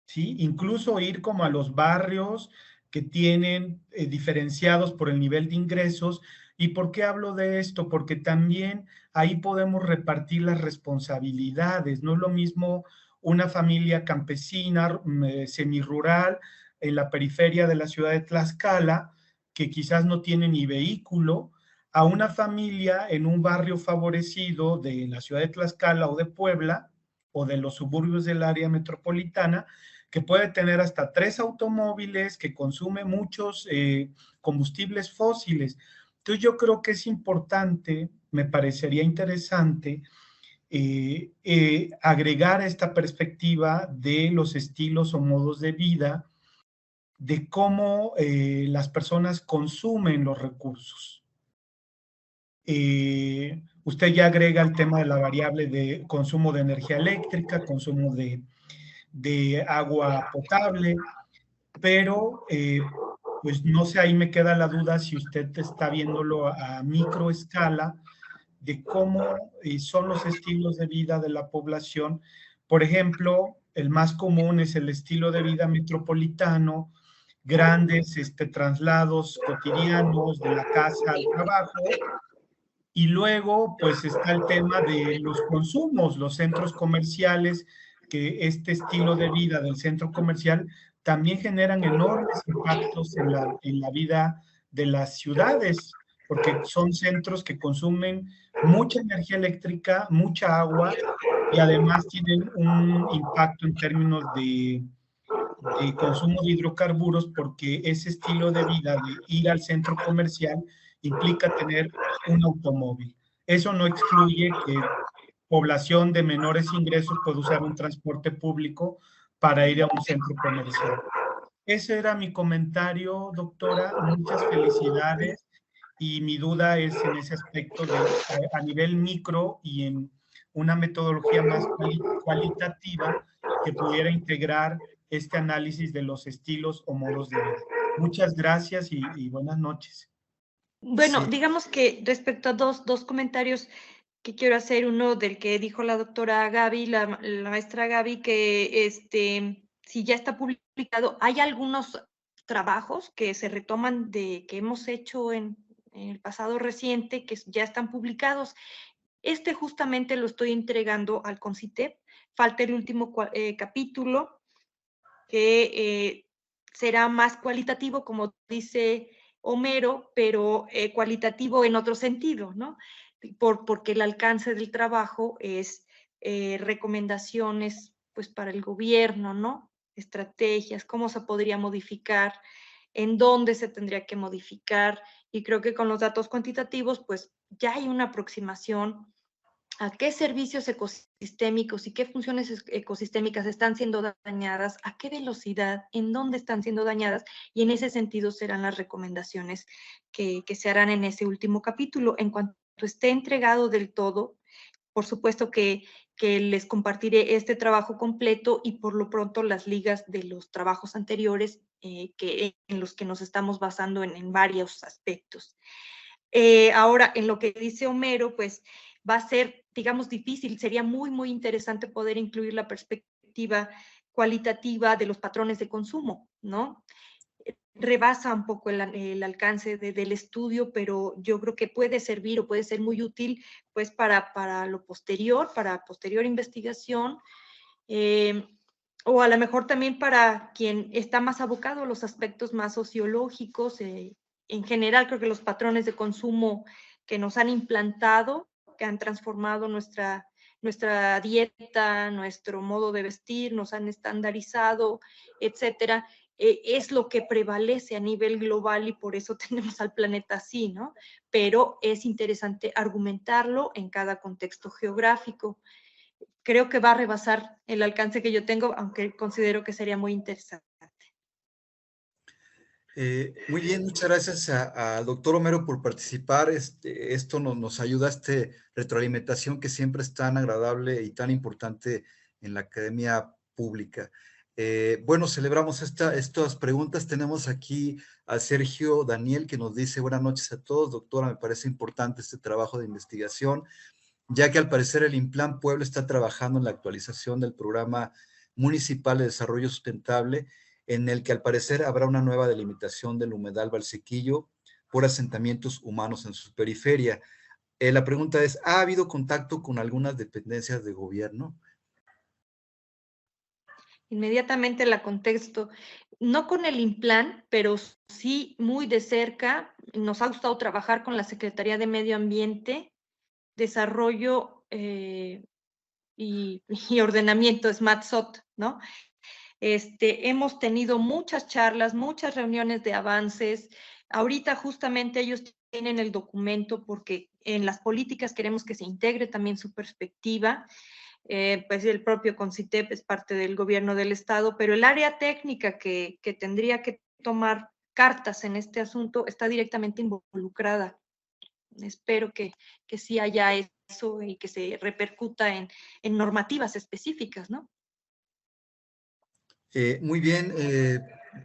¿sí? Incluso ir como a los barrios que tienen diferenciados por el nivel de ingresos. ¿Y por qué hablo de esto? Porque también ahí podemos repartir las responsabilidades. No es lo mismo una familia campesina, semirural, en la periferia de la ciudad de Tlaxcala, que quizás no tiene ni vehículo, a una familia en un barrio favorecido de la ciudad de Tlaxcala o de Puebla, o de los suburbios del área metropolitana, que puede tener hasta 3 automóviles, que consume muchos combustibles fósiles. Entonces yo creo que es importante, me parecería interesante, agregar esta perspectiva de los estilos o modos de vida, de cómo las personas consumen los recursos. Usted ya agrega el tema de la variable de consumo de energía eléctrica, consumo de agua potable, pero pues no sé, ahí me queda la duda si usted está viéndolo a microescala de cómo son los estilos de vida de la población. Por ejemplo, el más común es el estilo de vida metropolitano, grandes traslados cotidianos de la casa al trabajo. Y luego, pues está el tema de los consumos, los centros comerciales, que este estilo de vida del centro comercial también generan enormes impactos en la vida de las ciudades, porque son centros que consumen mucha energía eléctrica, mucha agua, y además tienen un impacto en términos de consumo de hidrocarburos, porque ese estilo de vida de ir al centro comercial implica tener un automóvil. Eso no excluye que población de menores ingresos pueda usar un transporte público para ir a un centro comercial. Ese era mi comentario, doctora. Muchas felicidades. Y mi duda es en ese aspecto de a nivel micro y en una metodología más cualitativa que pudiera integrar este análisis de los estilos o modos de vida. Muchas gracias y buenas noches. Bueno, Sí. digamos que respecto a dos comentarios que quiero hacer, uno del que dijo la doctora Gaby, la maestra Gaby, que si ya está publicado, hay algunos trabajos que se retoman que hemos hecho en el pasado reciente, que ya están publicados. Justamente lo estoy entregando al CONCITEP, falta el último capítulo, que será más cualitativo, como dice Homero, pero cualitativo en otro sentido, ¿no? Porque el alcance del trabajo es recomendaciones, pues, para el gobierno, ¿no? Estrategias, cómo se podría modificar, en dónde se tendría que modificar, y creo que con los datos cuantitativos, pues, ya hay una aproximación a qué servicios ecosistémicos y qué funciones ecosistémicas están siendo dañadas, a qué velocidad, en dónde están siendo dañadas, y en ese sentido serán las recomendaciones que se harán en ese último capítulo. En cuanto esté entregado del todo, por supuesto que les compartiré este trabajo completo y por lo pronto las ligas de los trabajos anteriores en los que nos estamos basando en varios aspectos. Ahora, en lo que dice Homero, pues va a ser, digamos, difícil, sería muy, muy interesante poder incluir la perspectiva cualitativa de los patrones de consumo, ¿no? rebasa un poco el alcance del estudio, pero yo creo que puede servir o puede ser muy útil pues para lo posterior, para posterior investigación, o a lo mejor también para quien está más abocado a los aspectos más sociológicos. En general, creo que los patrones de consumo que nos han implantado, que han transformado nuestra dieta, nuestro modo de vestir, nos han estandarizado, etcétera, es lo que prevalece a nivel global y por eso tenemos al planeta así, ¿no? Pero es interesante argumentarlo en cada contexto geográfico. Creo que va a rebasar el alcance que yo tengo, aunque considero que sería muy interesante. Muy bien, muchas gracias al doctor Homero por participar. Esto nos ayuda a retroalimentación que siempre es tan agradable y tan importante en la academia pública. Bueno, celebramos estas preguntas. Tenemos aquí a Sergio Daniel que nos dice: buenas noches a todos, doctora, me parece importante este trabajo de investigación, ya que al parecer el INPLAN Puebla está trabajando en la actualización del Programa Municipal de Desarrollo Sustentable, en el que al parecer habrá una nueva delimitación del humedal Valsequillo por asentamientos humanos en su periferia. La pregunta es: ¿ha habido contacto con algunas dependencias de gobierno? Inmediatamente la contesto, no con el INPLAN, pero sí muy de cerca. Nos ha gustado trabajar con la Secretaría de Medio Ambiente, Desarrollo y Ordenamiento, SMATSOT, ¿no? Hemos tenido muchas charlas, muchas reuniones de avances. Ahorita justamente ellos tienen el documento porque en las políticas queremos que se integre también su perspectiva. Pues el propio CONCITEP es parte del gobierno del estado, pero el área técnica que tendría que tomar cartas en este asunto está directamente involucrada. Espero que sí haya eso y que se repercuta en normativas específicas, ¿no? Muy bien,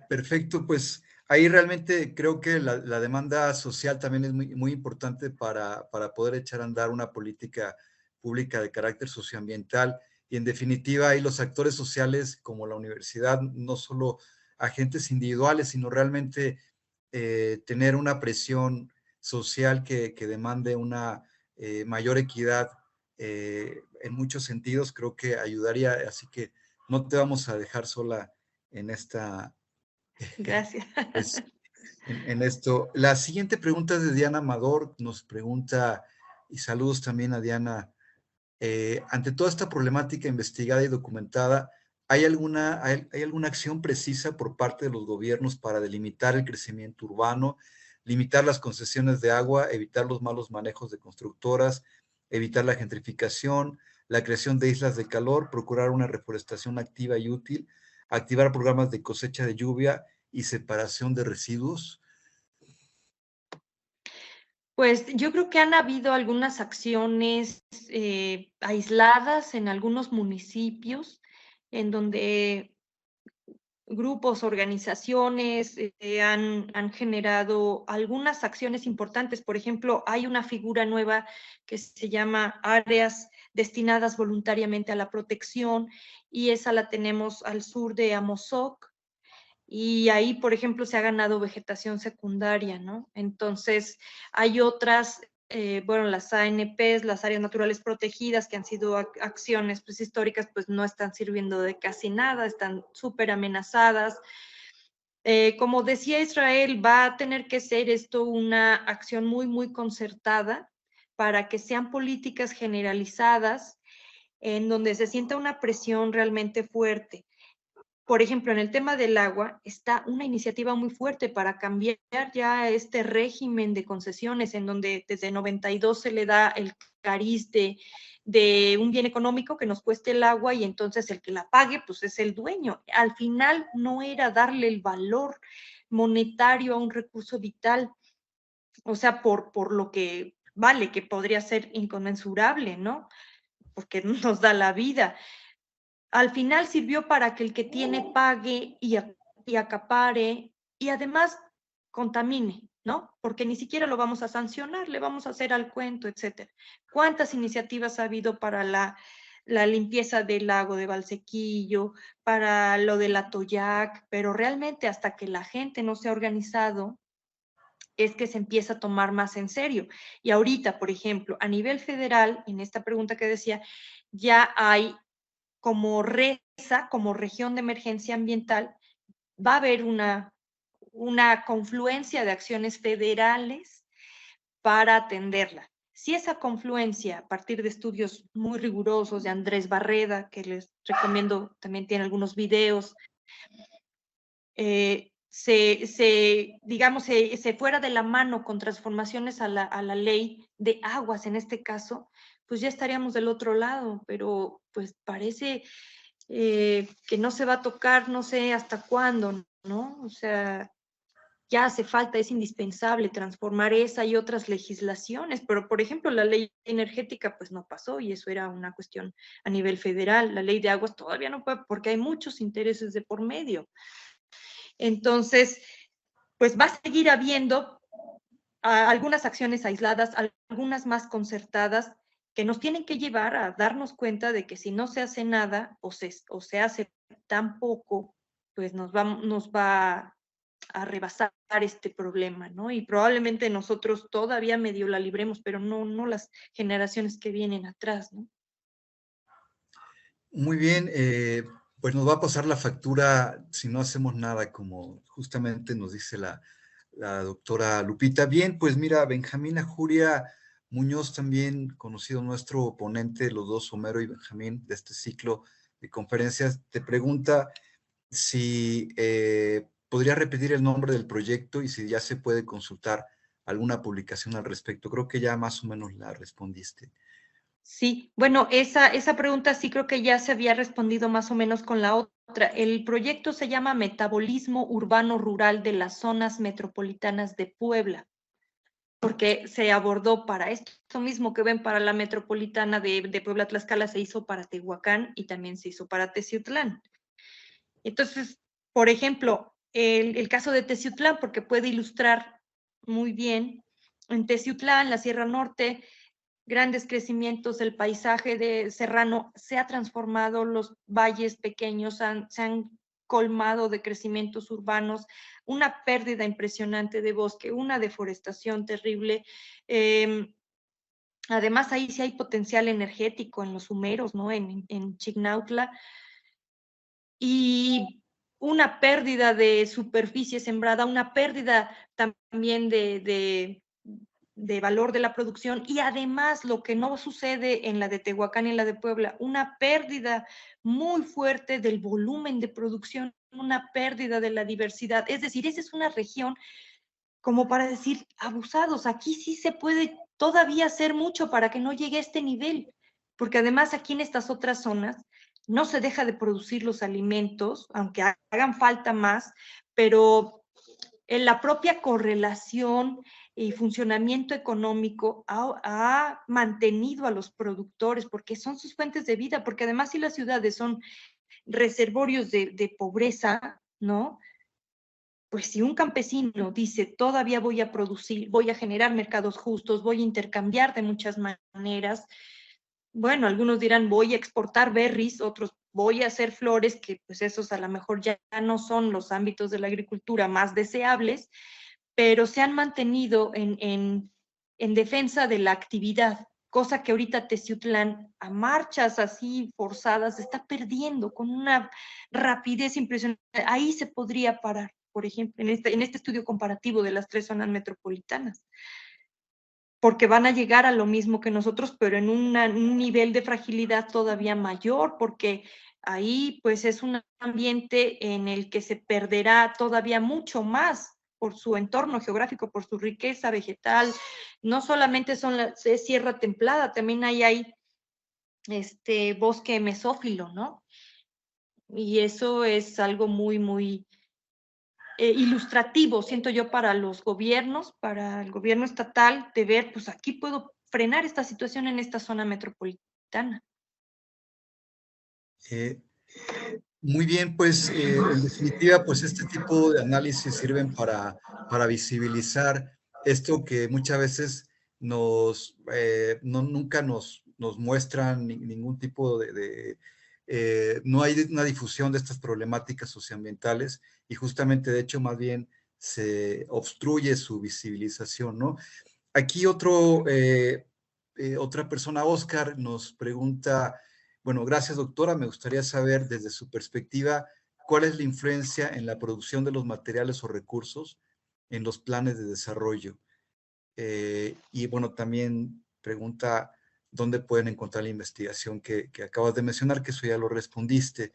perfecto. Pues ahí realmente creo que la demanda social también es muy importante para poder echar a andar una política pública de carácter socioambiental. Y en definitiva, ahí los actores sociales como la universidad, no solo agentes individuales, sino realmente tener una presión social que demande una mayor equidad en muchos sentidos, creo que ayudaría. Así que no te vamos a dejar sola en Gracias. pues, en esto. La siguiente pregunta es de Diana Amador, nos pregunta, y saludos también a Diana: ante toda esta problemática investigada y documentada, ¿hay alguna acción precisa por parte de los gobiernos para delimitar el crecimiento urbano, limitar las concesiones de agua, evitar los malos manejos de constructoras, evitar la gentrificación, la creación de islas de calor, procurar una reforestación activa y útil, activar programas de cosecha de lluvia y separación de residuos? Pues yo creo que han habido algunas acciones aisladas en algunos municipios en donde grupos, organizaciones han generado algunas acciones importantes. Por ejemplo, hay una figura nueva que se llama áreas destinadas voluntariamente a la protección, y esa la tenemos al sur de Amozoc, y ahí, por ejemplo, se ha ganado vegetación secundaria, ¿no? Entonces, hay otras, bueno, las ANPs, las áreas naturales protegidas, que han sido acciones pues, históricas, pues no están sirviendo de casi nada, están súper amenazadas. Como decía Israel, va a tener que ser esto una acción muy concertada para que sean políticas generalizadas en donde se sienta una presión realmente fuerte. Por ejemplo, en el tema del agua está una iniciativa muy fuerte para cambiar ya este régimen de concesiones en donde desde 92 se le da el cariz de un bien económico que nos cueste el agua, y entonces el que la pague pues es el dueño. Al final no era darle el valor monetario a un recurso vital, o sea, por lo que vale, que podría ser inconmensurable, ¿no? Porque nos da la vida. Al final sirvió para que el que tiene pague y acapare y además contamine, ¿no? Porque ni siquiera lo vamos a sancionar, le vamos a hacer al cuento, etcétera. ¿Cuántas iniciativas ha habido para la la limpieza del lago de Valsequillo, para lo del Atoyac, pero realmente hasta que la gente no se ha organizado, es que se empieza a tomar más en serio. Y ahorita, por ejemplo, a nivel federal, en esta pregunta que decía, ya hay como RESA, como región de emergencia ambiental, va a haber una confluencia de acciones federales para atenderla. Si esa confluencia, a partir de estudios muy rigurosos de Andrés Barreda, que les recomiendo, también tiene algunos videos, digamos, se fuera de la mano con transformaciones a la ley de aguas en este caso, pues ya estaríamos del otro lado, pero pues parece que no se va a tocar, no sé hasta cuándo, ¿no? O sea, ya hace falta, es indispensable transformar esa y otras legislaciones, pero por ejemplo la ley energética pues no pasó y eso era una cuestión a nivel federal, la ley de aguas todavía no puede porque hay muchos intereses de por medio. Entonces, pues va a seguir habiendo algunas acciones aisladas, algunas más concertadas, que nos tienen que llevar a darnos cuenta de que si no se hace nada o se hace tan poco, pues nos va a rebasar este problema, ¿no? Y probablemente nosotros todavía medio la libremos, pero no las generaciones que vienen atrás, ¿no? Muy bien, pues nos va a pasar la factura si no hacemos nada, como justamente nos dice la doctora Lupita. Bien, pues mira, Benjamín Ajuria Muñoz, también conocido nuestro ponente, los dos, Homero y Benjamín, de este ciclo de conferencias, te pregunta si podría repetir el nombre del proyecto y si ya se puede consultar alguna publicación al respecto. Creo que ya más o menos la respondiste. Sí, bueno, esa pregunta sí creo que ya se había respondido más o menos con la otra. El proyecto se llama Metabolismo Urbano Rural de las Zonas Metropolitanas de Puebla, porque se abordó para esto mismo que ven para la metropolitana de Puebla-Tlaxcala, se hizo para Tehuacán y también se hizo para Teciutlán. Entonces, por ejemplo, el caso de Teciutlán, porque puede ilustrar muy bien, en Teciutlán, la Sierra Norte, grandes crecimientos del paisaje de serrano, se ha transformado, los valles pequeños se han colmado de crecimientos urbanos, una pérdida impresionante de bosque, una deforestación terrible. Además, ahí sí hay potencial energético en los humeros, ¿no? En Chignautla. Y una pérdida de superficie sembrada, una pérdida también de valor de la producción y además lo que no sucede en la de Tehuacán y en la de Puebla, una pérdida muy fuerte del volumen de producción, una pérdida de la diversidad. Es decir, esa es una región como para decir, abusados, aquí sí se puede todavía hacer mucho para que no llegue a este nivel, porque además aquí en estas otras zonas no se deja de producir los alimentos, aunque hagan falta más, pero en la propia correlación y funcionamiento económico ha mantenido a los productores porque son sus fuentes de vida, porque además si las ciudades son reservorios de pobreza, ¿no? Pues si un campesino dice, todavía voy a producir, voy a generar mercados justos, voy a intercambiar de muchas maneras, bueno, algunos dirán, voy a exportar berries, otros voy a hacer flores, que pues esos a lo mejor ya no son los ámbitos de la agricultura más deseables, pero se han mantenido en defensa de la actividad, cosa que ahorita Teciutlán, a marchas así forzadas, está perdiendo con una rapidez impresionante. Ahí se podría parar, por ejemplo, en este estudio comparativo de las 3 zonas metropolitanas, porque van a llegar a lo mismo que nosotros, pero en un nivel de fragilidad todavía mayor, porque ahí pues es un ambiente en el que se perderá todavía mucho más por su entorno geográfico, por su riqueza vegetal. No solamente es sierra templada, también hay bosque mesófilo, ¿no? Y eso es algo muy ilustrativo, siento yo, para los gobiernos, para el gobierno estatal, de ver, pues aquí puedo frenar esta situación en esta zona metropolitana. Muy bien, pues en definitiva, pues este tipo de análisis sirven para visibilizar esto que muchas veces nunca nos nos muestran ningún tipo no hay una difusión de estas problemáticas socioambientales y justamente, de hecho, más bien se obstruye su visibilización, ¿no? Aquí otra persona, Oscar, nos pregunta, bueno, gracias doctora, me gustaría saber desde su perspectiva, ¿cuál es la influencia en la producción de los materiales o recursos en los planes de desarrollo? Y bueno, también pregunta dónde pueden encontrar la investigación que acabas de mencionar, que eso ya lo respondiste.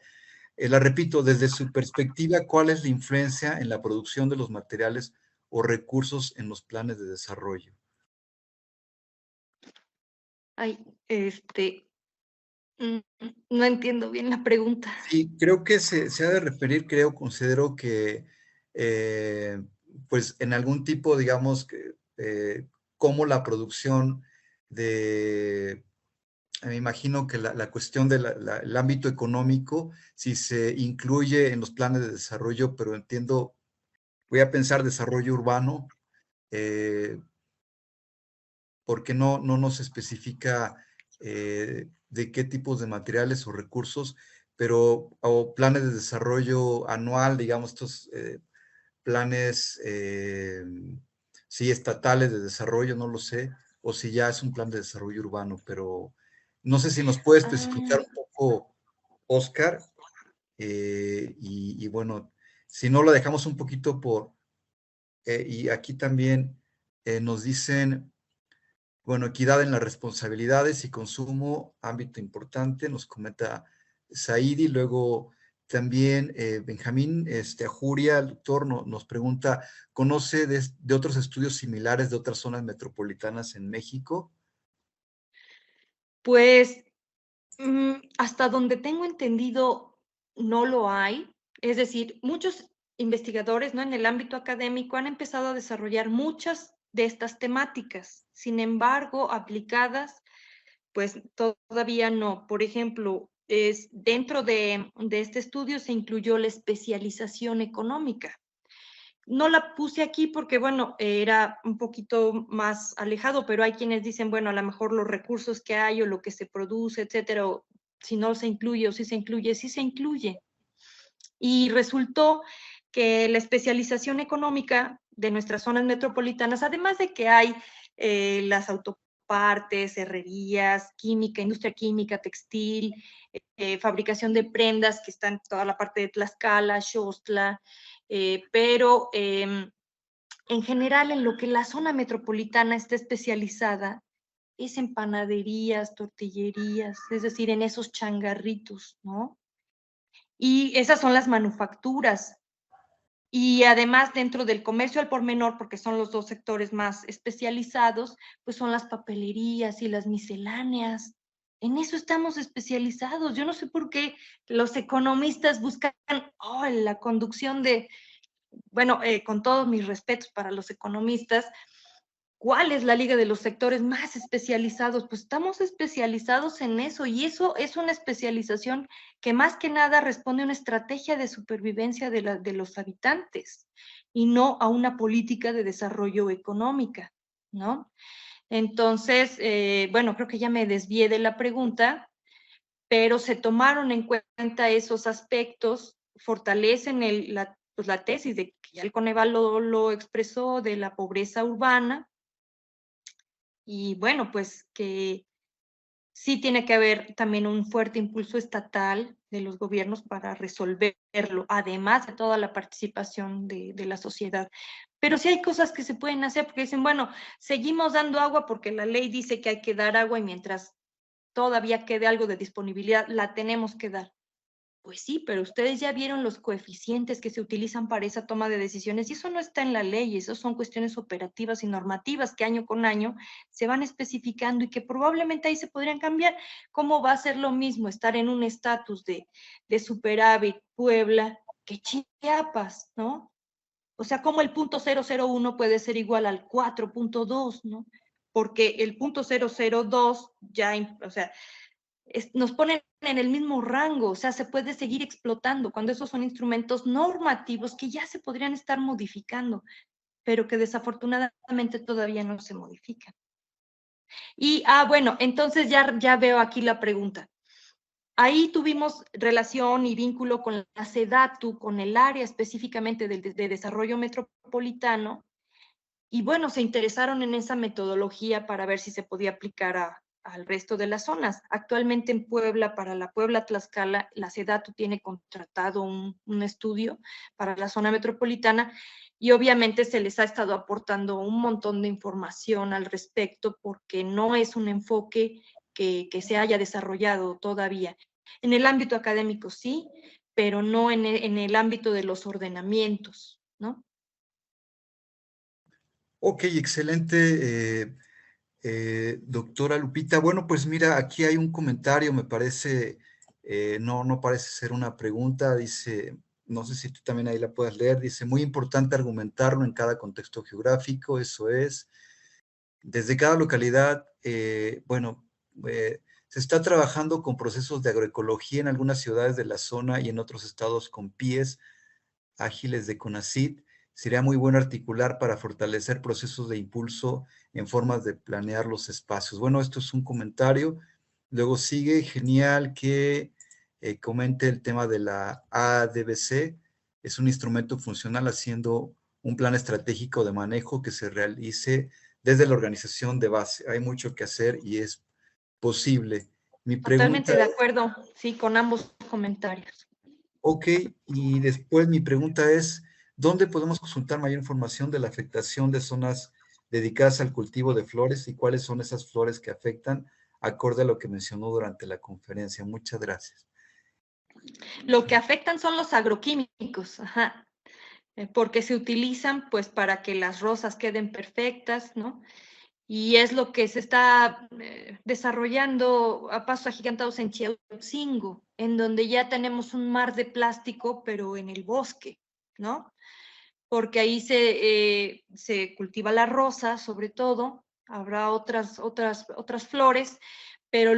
La repito, desde su perspectiva, ¿cuál es la influencia en la producción de los materiales o recursos en los planes de desarrollo? Ay, no entiendo bien la pregunta. Sí, creo que se ha de referir, considero que, pues en algún tipo, digamos, como la producción me imagino que la cuestión del ámbito económico, si se incluye en los planes de desarrollo, pero entiendo, voy a pensar desarrollo urbano, eh, porque no nos especifica de qué tipos de materiales o recursos, pero o planes de desarrollo anual, digamos, estos planes, sí, estatales de desarrollo, no lo sé, o si ya es un plan de desarrollo urbano, pero no sé si nos puede especificar Ah, un poco, Oscar, y bueno, si no lo dejamos un poquito y aquí también nos dicen, bueno, equidad en las responsabilidades y consumo, ámbito importante, nos comenta Saidi. Luego también Benjamín Ajuria, el doctor, nos pregunta, ¿conoce de otros estudios similares de otras zonas metropolitanas en México? pues hasta donde tengo entendido, no lo hay. Es decir, muchos investigadores, ¿no? En el ámbito académico han empezado a desarrollar muchas de estas temáticas. Sin embargo, aplicadas, pues todavía no. Por ejemplo, dentro de este estudio se incluyó la especialización económica. No la puse aquí porque, bueno, era un poquito más alejado, pero hay quienes dicen, bueno, a lo mejor los recursos que hay o lo que se produce, etcétera, o si no se incluye o si se incluye, sí se incluye. Y resultó que la especialización económica de nuestras zonas metropolitanas, además de que hay las autopartes, herrerías, química, industria química, textil, fabricación de prendas, que está en toda la parte de Tlaxcala, Xostla, pero en general en lo que la zona metropolitana está especializada es en panaderías, tortillerías, es decir, en esos changarritos, ¿no? Y esas son las manufacturas. Y además dentro del comercio al por menor, porque son los dos sectores más especializados, pues son las papelerías y las misceláneas. En eso estamos especializados. Yo no sé por qué los economistas buscan la conducción de, bueno, con todos mis respetos para los economistas, ¿cuál es la liga de los sectores más especializados? Pues estamos especializados en eso y eso es una especialización que más que nada responde a una estrategia de supervivencia de los habitantes y no a una política de desarrollo económica, ¿no? Entonces, bueno, creo que ya me desvié de la pregunta, pero se tomaron en cuenta esos aspectos, fortalecen pues la tesis de que ya el Coneval lo expresó de la pobreza urbana, y bueno, pues que sí tiene que haber también un fuerte impulso estatal de los gobiernos para resolverlo, además de toda la participación de la sociedad. Pero sí hay cosas que se pueden hacer porque dicen, bueno, seguimos dando agua porque la ley dice que hay que dar agua y mientras todavía quede algo de disponibilidad, la tenemos que dar. Pues sí, pero ustedes ya vieron los coeficientes que se utilizan para esa toma de decisiones y eso no está en la ley, eso son cuestiones operativas y normativas que año con año se van especificando y que probablemente ahí se podrían cambiar. ¿Cómo va a ser lo mismo estar en un estatus de superávit Puebla que Chiapas, ¿no? O sea, ¿cómo el punto 001 puede ser igual al 4.2, ¿no? Porque el punto 002 ya, o sea, nos ponen en el mismo rango, o sea, se puede seguir explotando cuando esos son instrumentos normativos que ya se podrían estar modificando, pero que desafortunadamente todavía no se modifican. Y, bueno, entonces ya veo aquí la pregunta. Ahí tuvimos relación y vínculo con la SEDATU, con el área específicamente de desarrollo metropolitano, y bueno, se interesaron en esa metodología para ver si se podía aplicar al resto de las zonas. Actualmente en Puebla, para la Puebla-Tlaxcala, la SEDATU tiene contratado un estudio para la zona metropolitana y obviamente se les ha estado aportando un montón de información al respecto porque no es un enfoque que se haya desarrollado todavía. En el ámbito académico sí, pero no en el ámbito de los ordenamientos, ¿no? Ok, excelente, doctora Lupita. Bueno, pues mira, aquí hay un comentario, me parece, no parece ser una pregunta, dice, no sé si tú también ahí la puedas leer, dice, muy importante argumentarlo en cada contexto geográfico, eso es. Desde cada localidad, bueno, se está trabajando con procesos de agroecología en algunas ciudades de la zona y en otros estados con PIEs ágiles de CONACYT. Sería muy bueno articular para fortalecer procesos de impulso en formas de planear los espacios. Bueno, esto es un comentario. Luego sigue, genial que comente el tema de la ADBC. Es un instrumento funcional haciendo un plan estratégico de manejo que se realice desde la organización de base. Hay mucho que hacer y es posible. Mi pregunta Totalmente de acuerdo, sí, con ambos comentarios. Ok, y después mi pregunta es, ¿dónde podemos consultar mayor información de la afectación de zonas dedicadas al cultivo de flores y cuáles son esas flores que afectan, acorde a lo que mencionó durante la conferencia? Muchas gracias. Lo que afectan son los agroquímicos, ajá, porque se utilizan pues para que las rosas queden perfectas, ¿no? Y es lo que se está desarrollando a pasos agigantados en Chiautzingo, en donde ya tenemos un mar de plástico, pero en el bosque, ¿no? Porque ahí se cultiva la rosa, sobre todo, habrá otras flores, pero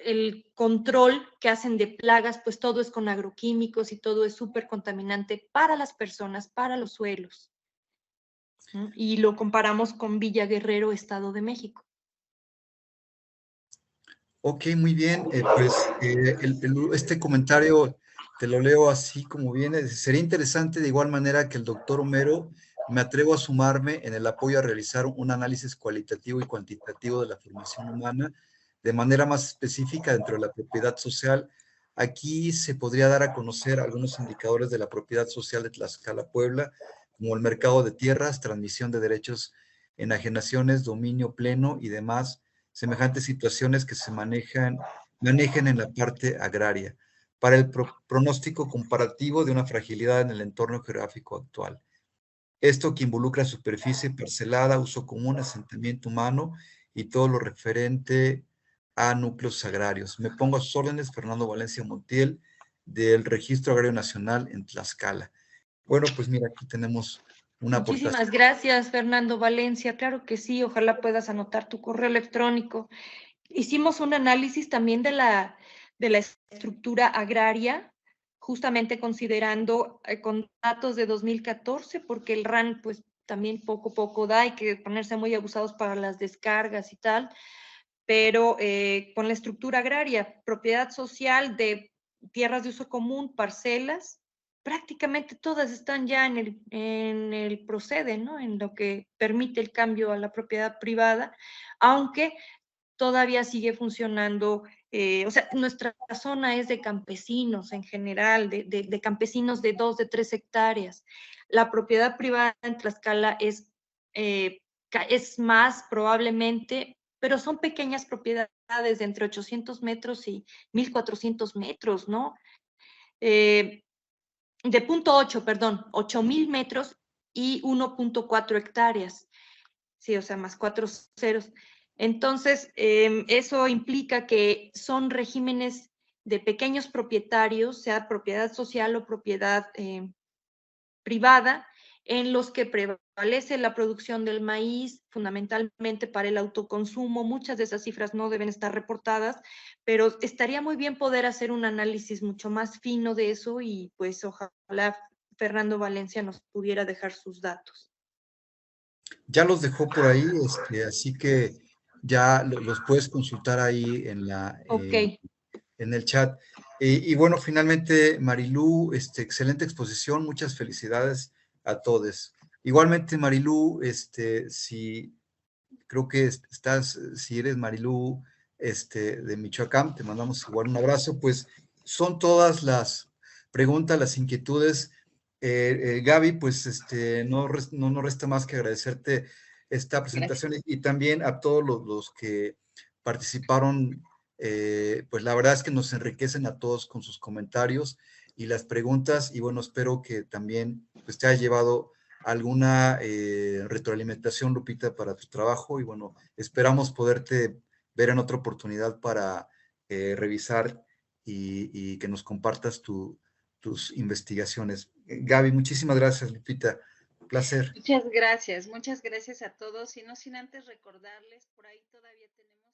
el control que hacen de plagas, pues todo es con agroquímicos y todo es súper contaminante para las personas, para los suelos. ¿No? Y lo comparamos con Villa Guerrero, Estado de México. Ok, muy bien. Este comentario te lo leo así como viene. Sería interesante de igual manera que el doctor Homero me atrevo a sumarme en el apoyo a realizar un análisis cualitativo y cuantitativo de la formación humana de manera más específica dentro de la propiedad social. Aquí se podría dar a conocer algunos indicadores de la propiedad social de Tlaxcala, Puebla, como el mercado de tierras, transmisión de derechos, enajenaciones, dominio pleno y demás semejantes situaciones que se manejen en la parte agraria, para el pronóstico comparativo de una fragilidad en el entorno geográfico actual. Esto que involucra superficie parcelada, uso común, asentamiento humano y todo lo referente a núcleos agrarios. Me pongo a sus órdenes, Fernando Valencia Montiel, del Registro Agrario Nacional en Tlaxcala. Bueno, pues mira, aquí tenemos una aportación. Muchísimas gracias, Fernando Valencia. Claro que sí, ojalá puedas anotar tu correo electrónico. Hicimos un análisis también de la estructura agraria, justamente considerando con datos de 2014, porque el RAN pues también poco a poco da, hay que ponerse muy abusados para las descargas y tal, pero con la estructura agraria, propiedad social de tierras de uso común, parcelas, prácticamente todas están ya en el procede, ¿no? En lo que permite el cambio a la propiedad privada, aunque todavía sigue funcionando, o sea, nuestra zona es de campesinos en general, de campesinos de 2, de 3 hectáreas. La propiedad privada en Tlaxcala es más probablemente, pero son pequeñas propiedades de entre 800 metros y 1,400 metros, ¿no? De 0,8, perdón, 8,000 metros y 1,4 hectáreas. Sí, o sea, más 4 ceros. Entonces, eso implica que son regímenes de pequeños propietarios, sea propiedad social o propiedad privada, en los que prevalece la producción del maíz, fundamentalmente para el autoconsumo. Muchas de esas cifras no deben estar reportadas, pero estaría muy bien poder hacer un análisis mucho más fino de eso y pues ojalá Fernando Valencia nos pudiera dejar sus datos. Ya los dejó por ahí, así que ya los puedes consultar ahí en Ok. en el chat. Y bueno, finalmente, Marilú, excelente exposición, muchas felicidades a todos. Igualmente, Marilú, si creo que si eres Marilú, de Michoacán, te mandamos igual un abrazo, pues son todas las preguntas, las inquietudes. Gaby, pues no nos resta más que agradecerte esta presentación y también a todos los que participaron. Pues la verdad es que nos enriquecen a todos con sus comentarios y las preguntas, y bueno, espero que también pues, te haya llevado alguna retroalimentación, Lupita, para tu trabajo, y bueno, esperamos poderte ver en otra oportunidad para revisar y que nos compartas tus investigaciones. Gaby, muchísimas gracias, Lupita. Placer. Muchas gracias a todos y no sin antes recordarles, por ahí todavía tenemos